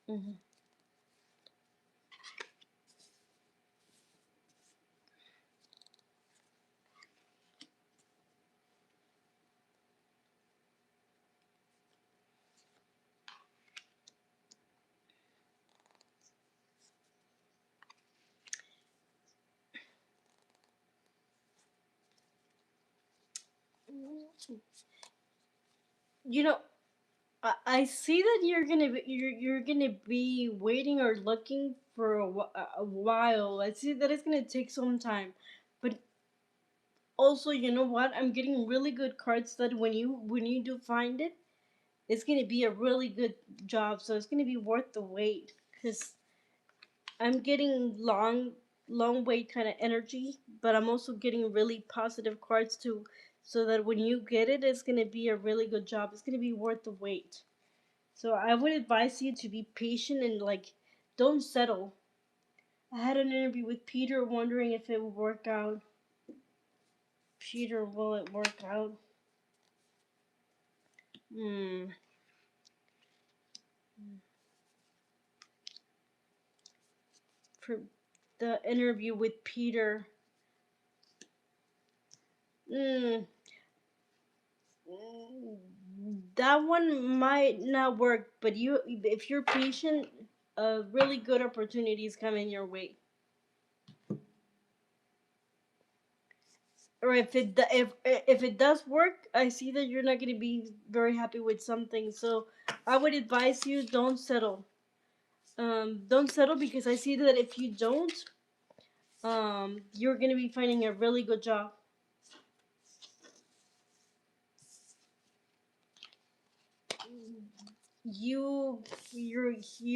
Mm-hmm. You know, I see that you're gonna be waiting or looking for a while. I see that it's gonna take some time, but also you know what? I'm getting really good cards that when you do find it, it's gonna be a really good job. So it's gonna be worth the wait because I'm getting long wait kind of energy, but I'm also getting really positive cards too. So that when you get it, it's gonna be a really good job. It's gonna be worth the wait. So I would advise you to be patient and like don't settle. I had an interview with Peter wondering if it would work out. Peter, will it work out? Hmm. For the interview with Peter. Hmm. That one might not work, but if you're patient, really good opportunities coming your way. Or if it does work, I see that you're not gonna be very happy with something. So I would advise you don't settle. Don't settle because I see that if you don't, you're gonna be finding a really good job. You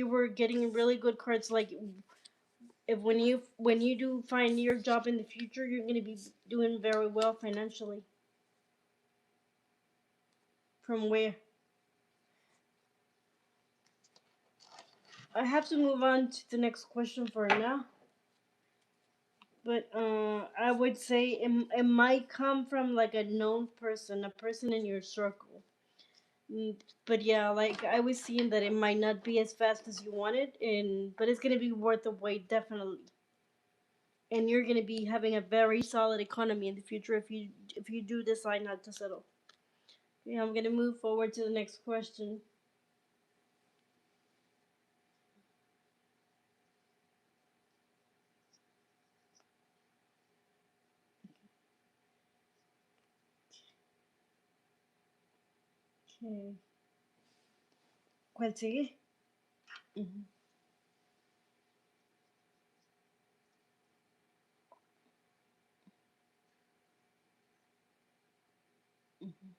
were getting really good cards. Like if when you do find your job in the future, you're gonna be doing very well financially. From where? I have to move on to the next question for now. But I would say it might come from like a known person, a person in your circle. But yeah, like I was seeing that it might not be as fast as you wanted, and but it's gonna be worth the wait definitely. And you're gonna be having a very solid economy in the future if you do decide not to settle. Yeah, I'm gonna move forward to the next question. Okay. ¿Cuál sigue? Ujú, ujú.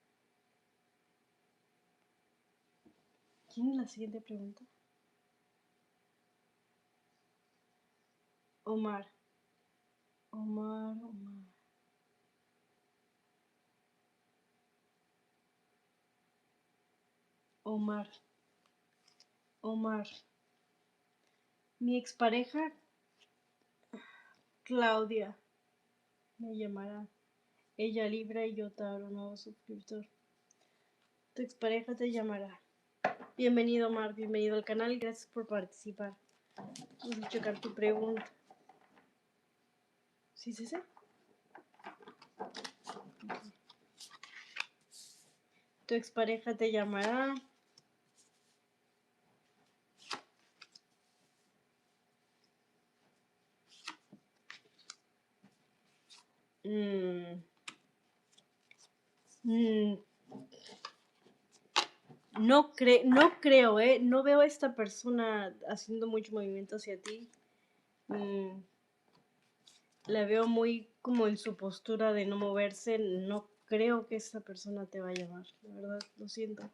¿Quién es la siguiente pregunta? Omar. Omar, Omar. Omar, Omar. Mi expareja, Claudia, me llamará. Ella Libra y yo Tauro, nuevo suscriptor. Tu expareja te llamará. Bienvenido, Omar, bienvenido al canal, gracias por participar. Vamos a checar tu pregunta. ¿Sí, sí, sí? Tu expareja te llamará. Mm, mm, no creo, no veo a esta persona haciendo mucho movimiento hacia ti. La veo muy como en su postura de no moverse. No creo que esta persona te va a llamar, la verdad, lo siento.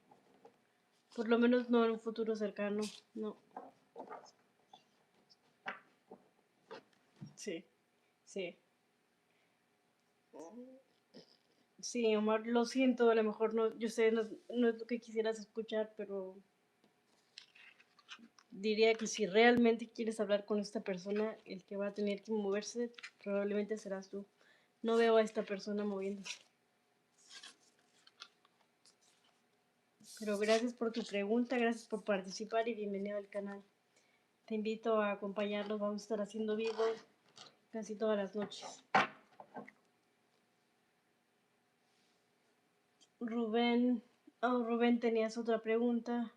Por lo menos no en un futuro cercano, no. Sí, sí. Sí, Omar, lo siento, a lo mejor no, yo sé, no es lo que quisieras escuchar, pero diría que si realmente quieres hablar con esta persona, el que va a tener que moverse probablemente serás tú. No veo a esta persona moviéndose. Pero gracias por tu pregunta, gracias por participar y bienvenido al canal. Te invito a acompañarnos, vamos a estar haciendo vivos casi todas las noches. Rubén, Rubén, tenías otra pregunta.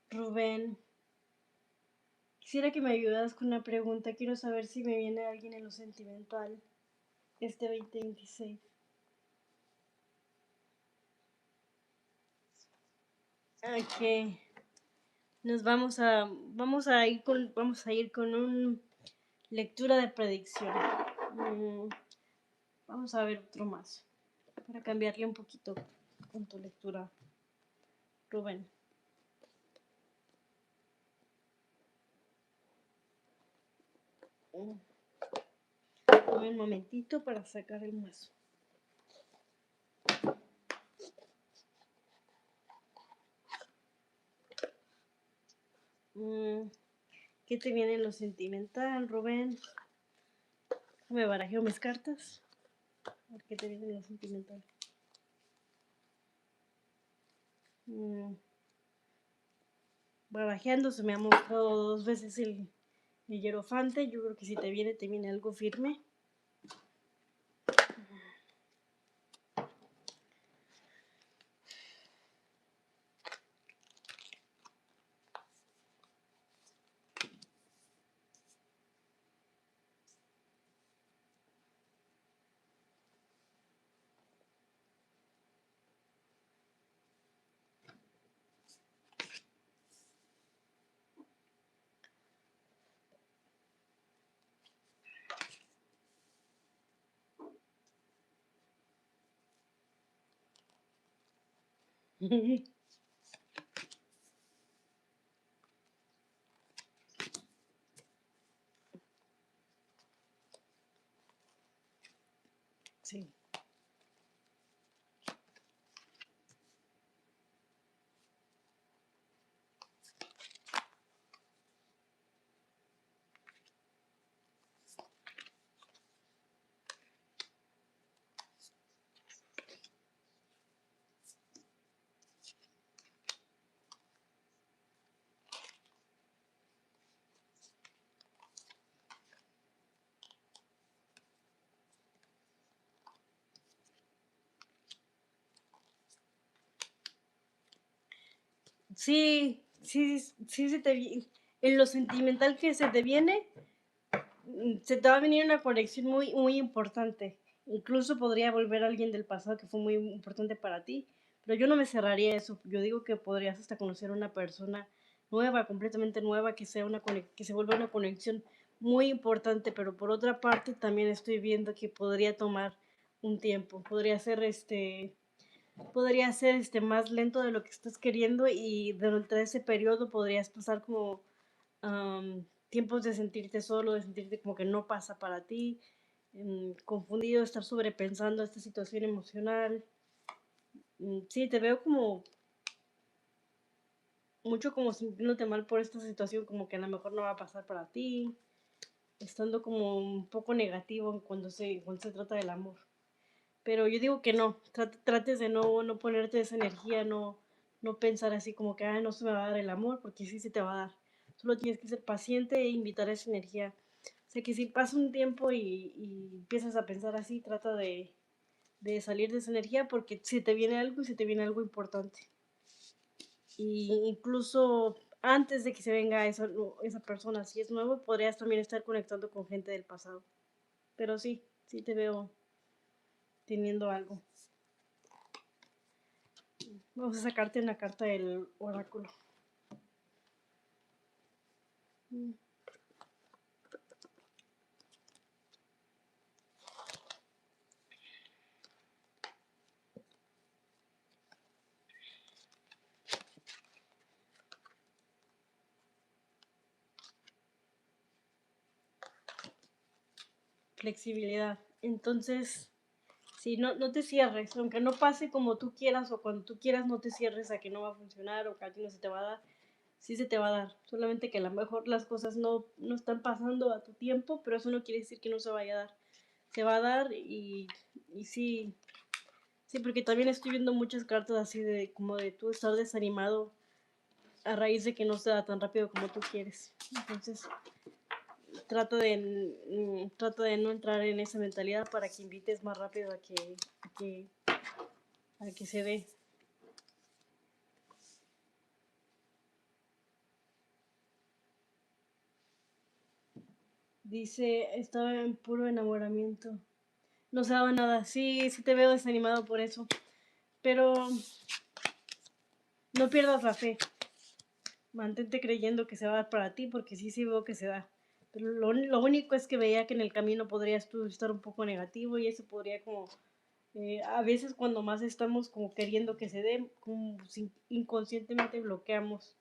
Rubén, quisiera que me ayudas con una pregunta. Quiero saber si me viene alguien en lo sentimental este 2026. Ok, nos vamos a ir con una lectura de predicción. Vamos a ver otro más para cambiarle un poquito con tu lectura, Rubén. Dame un momentito para sacar el mazo. ¿Qué te viene en lo sentimental, Rubén? Me barajeo mis cartas. A ver qué te viene en lo sentimental. Barajeando se me ha mostrado 2 veces el hierofante. Yo creo que si te viene algo firme. Sí. Sí, sí, sí en lo sentimental que se te viene, se te va a venir una conexión muy, muy importante. Incluso podría volver alguien del pasado que fue muy importante para ti. Pero yo no me cerraría eso. Yo digo que podrías hasta conocer a una persona nueva, completamente nueva, que sea que se vuelva una conexión muy importante, pero por otra parte también estoy viendo que podría tomar un tiempo, podría ser más lento de lo que estás queriendo y durante ese periodo podrías pasar como tiempos de sentirte solo, de sentirte como que no pasa para ti, confundido, estar sobrepensando esta situación emocional. Sí, te veo como mucho como sintiéndote mal por esta situación, como que a lo mejor no va a pasar para ti, estando como un poco negativo cuando se trata del amor. Pero yo digo que no, trates de no ponerte esa energía, no pensar así como que, no se me va a dar el amor, porque sí se te va a dar. Solo tienes que ser paciente e invitar a esa energía. O sea que si pasa un tiempo y empiezas a pensar así, trata de salir de esa energía porque si te viene algo y se te viene algo importante. Y incluso antes de que se venga esa persona, si es nuevo, podrías también estar conectando con gente del pasado. Pero sí, sí te veo teniendo algo. Vamos a sacarte una carta del oráculo. Flexibilidad. Entonces, sí, no te cierres. Aunque no pase como tú quieras o cuando tú quieras, no te cierres a que no va a funcionar o que a ti no se te va a dar. Sí se te va a dar. Solamente que a lo mejor las cosas no están pasando a tu tiempo, pero eso no quiere decir que no se vaya a dar. Se va a dar y sí, sí, porque también estoy viendo muchas cartas así de como de tú estar desanimado a raíz de que no se da tan rápido como tú quieres. Entonces, trata de no entrar en esa mentalidad para que invites más rápido que, a que se dé. Dice, estaba en puro enamoramiento. No se daba nada. Sí, sí te veo desanimado por eso. Pero no pierdas la fe. Mantente creyendo que se va a dar para ti porque sí, sí veo que se da. Pero lo único es que veía que en el camino podrías tú estar un poco negativo y eso podría como a veces cuando más estamos como queriendo que se dé, como si inconscientemente bloqueamos.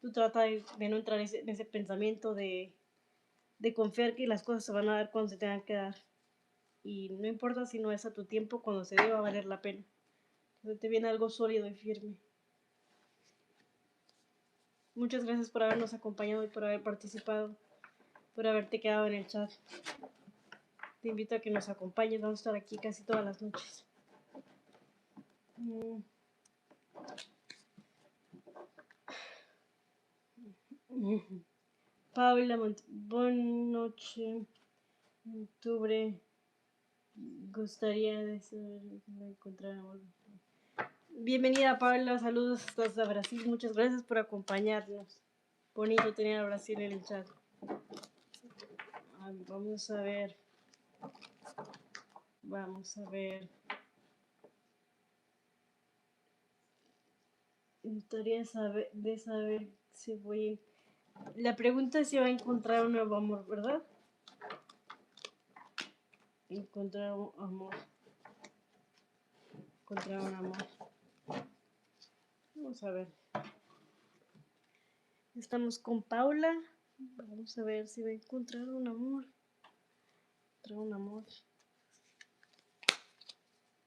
Tú trata de no entrar en ese pensamiento de confiar que las cosas se van a dar cuando se tengan que dar. Y no importa si no es a tu tiempo, cuando se dé va a valer la pena. Entonces te viene algo sólido y firme. Muchas gracias por habernos acompañado y por haber participado, por haberte quedado en el chat. Te invito a que nos acompañes, vamos a estar aquí casi todas las noches. Paula buenas noches. Octubre. Gustaría de encontrar amor. Bienvenida Paula, saludos hasta Brasil, muchas gracias por acompañarnos. Bonito tener a Brasil en el chat. Vamos a ver. Vamos a ver. Gustaría saber si voy. La pregunta es si va a encontrar un nuevo amor, ¿verdad? Encontrar un amor. Encontrar un amor. Vamos a ver. Estamos con Paula. Vamos a ver si va a encontrar un amor. Encontrar un amor.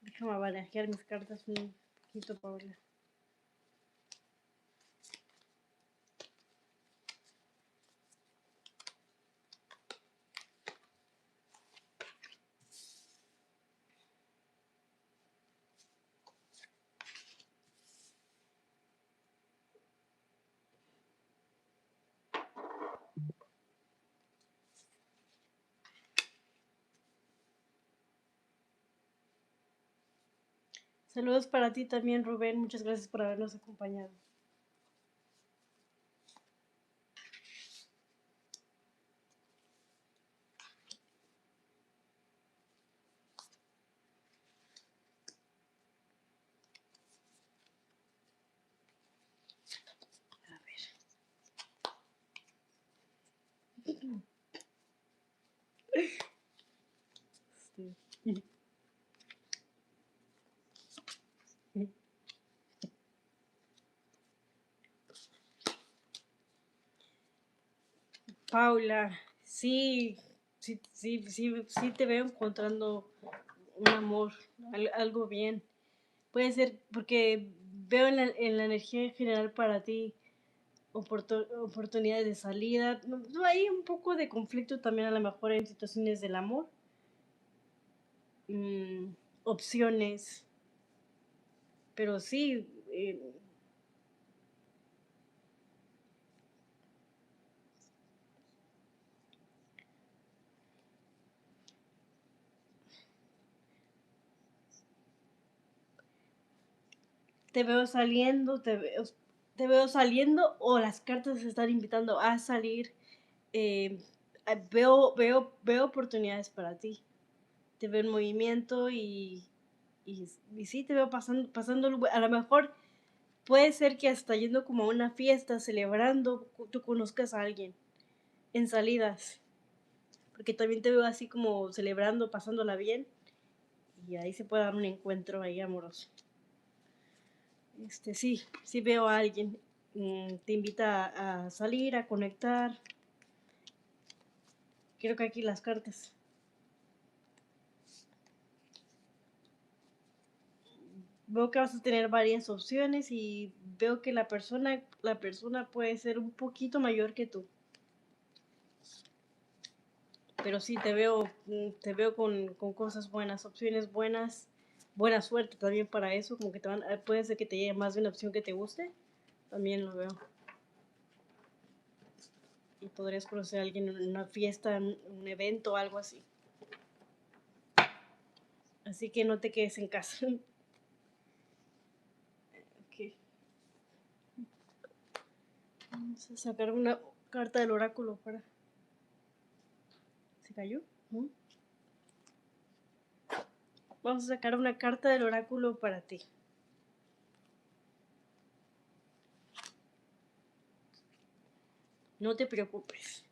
Déjame barajear mis cartas un poquito, Paula. Saludos para ti también, Rubén. Muchas gracias por habernos acompañado. A ver. Paula, sí, sí te veo encontrando un amor, algo bien. Puede ser porque veo en la energía en general para ti oportunidades de salida. No, hay un poco de conflicto también a lo mejor en situaciones del amor. Mm, opciones, pero sí, te veo saliendo, te veo saliendo o las cartas te están invitando a salir. eh, veo oportunidades para ti. Te veo en movimiento y sí te veo pasando, a lo mejor puede ser que hasta yendo como a una fiesta, celebrando, tú conozcas a alguien en salidas, porque también te veo así como celebrando, pasándola bien y ahí se puede dar un encuentro ahí amoroso. Sí veo a alguien, te invita a salir, a conectar. Creo que aquí las cartas. Veo que vas a tener varias opciones y veo que la persona puede ser un poquito mayor que tú. Pero sí te veo con cosas buenas, opciones buenas, buena suerte también para eso, como que puede ser que te llegue más de una opción que te guste, también lo veo. Y podrías conocer a alguien en una fiesta, en un evento, algo así. Así que no te quedes en casa. Okay. Vamos a sacar una carta del oráculo para... ¿Se cayó? ¿Mm? Vamos a sacar una carta del oráculo para ti. No te preocupes.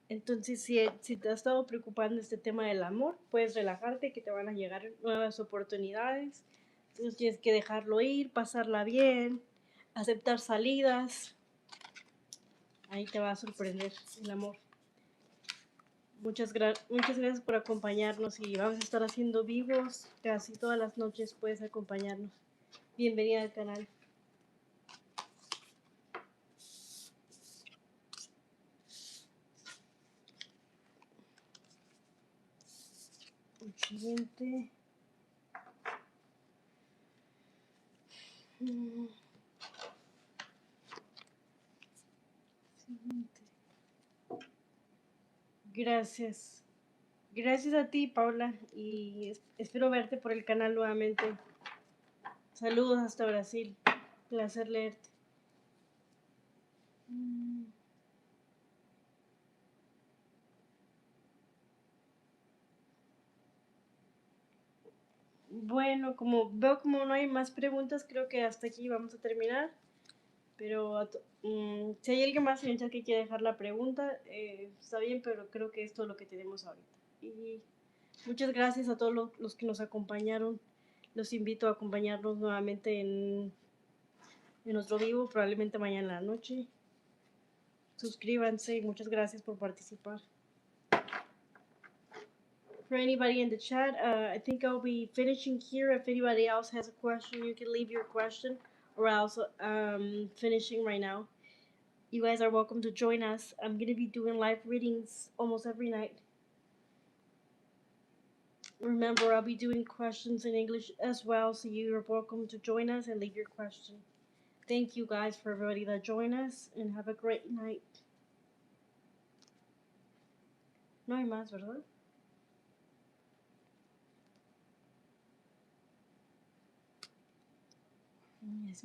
Entonces, si te ha estado preocupando este tema del amor, puedes relajarte, que te van a llegar nuevas oportunidades. Entonces tienes que dejarlo ir, pasarla bien, aceptar salidas. Ahí te va a sorprender el amor. Muchas gracias por acompañarnos y vamos a estar haciendo vivos casi todas las noches. Puedes acompañarnos. Bienvenida al canal. El siguiente. Siguiente. Gracias. Gracias a ti, Paula, y espero verte por el canal nuevamente. Saludos hasta Brasil. Placer leerte. Bueno, como no hay más preguntas, creo que hasta aquí vamos a terminar. Pero si hay alguien más en el chat que quiere dejar la pregunta, está bien, pero creo que esto es lo que tenemos ahorita. Y muchas gracias a todos los que nos acompañaron. Los invito a acompañarnos nuevamente en nuestro vivo, probablemente mañana en la noche. Suscríbanse y muchas gracias por participar. For anybody in the chat, I think I'll be finishing here. If anybody else has a question, you can leave your question, or else finishing right now. You guys are welcome to join us. I'm going to be doing live readings almost every night. Remember, I'll be doing questions in English as well, so you're welcome to join us and leave your question. Thank you guys for everybody that joined us, and have a great night. No hay más, ¿verdad? Yes,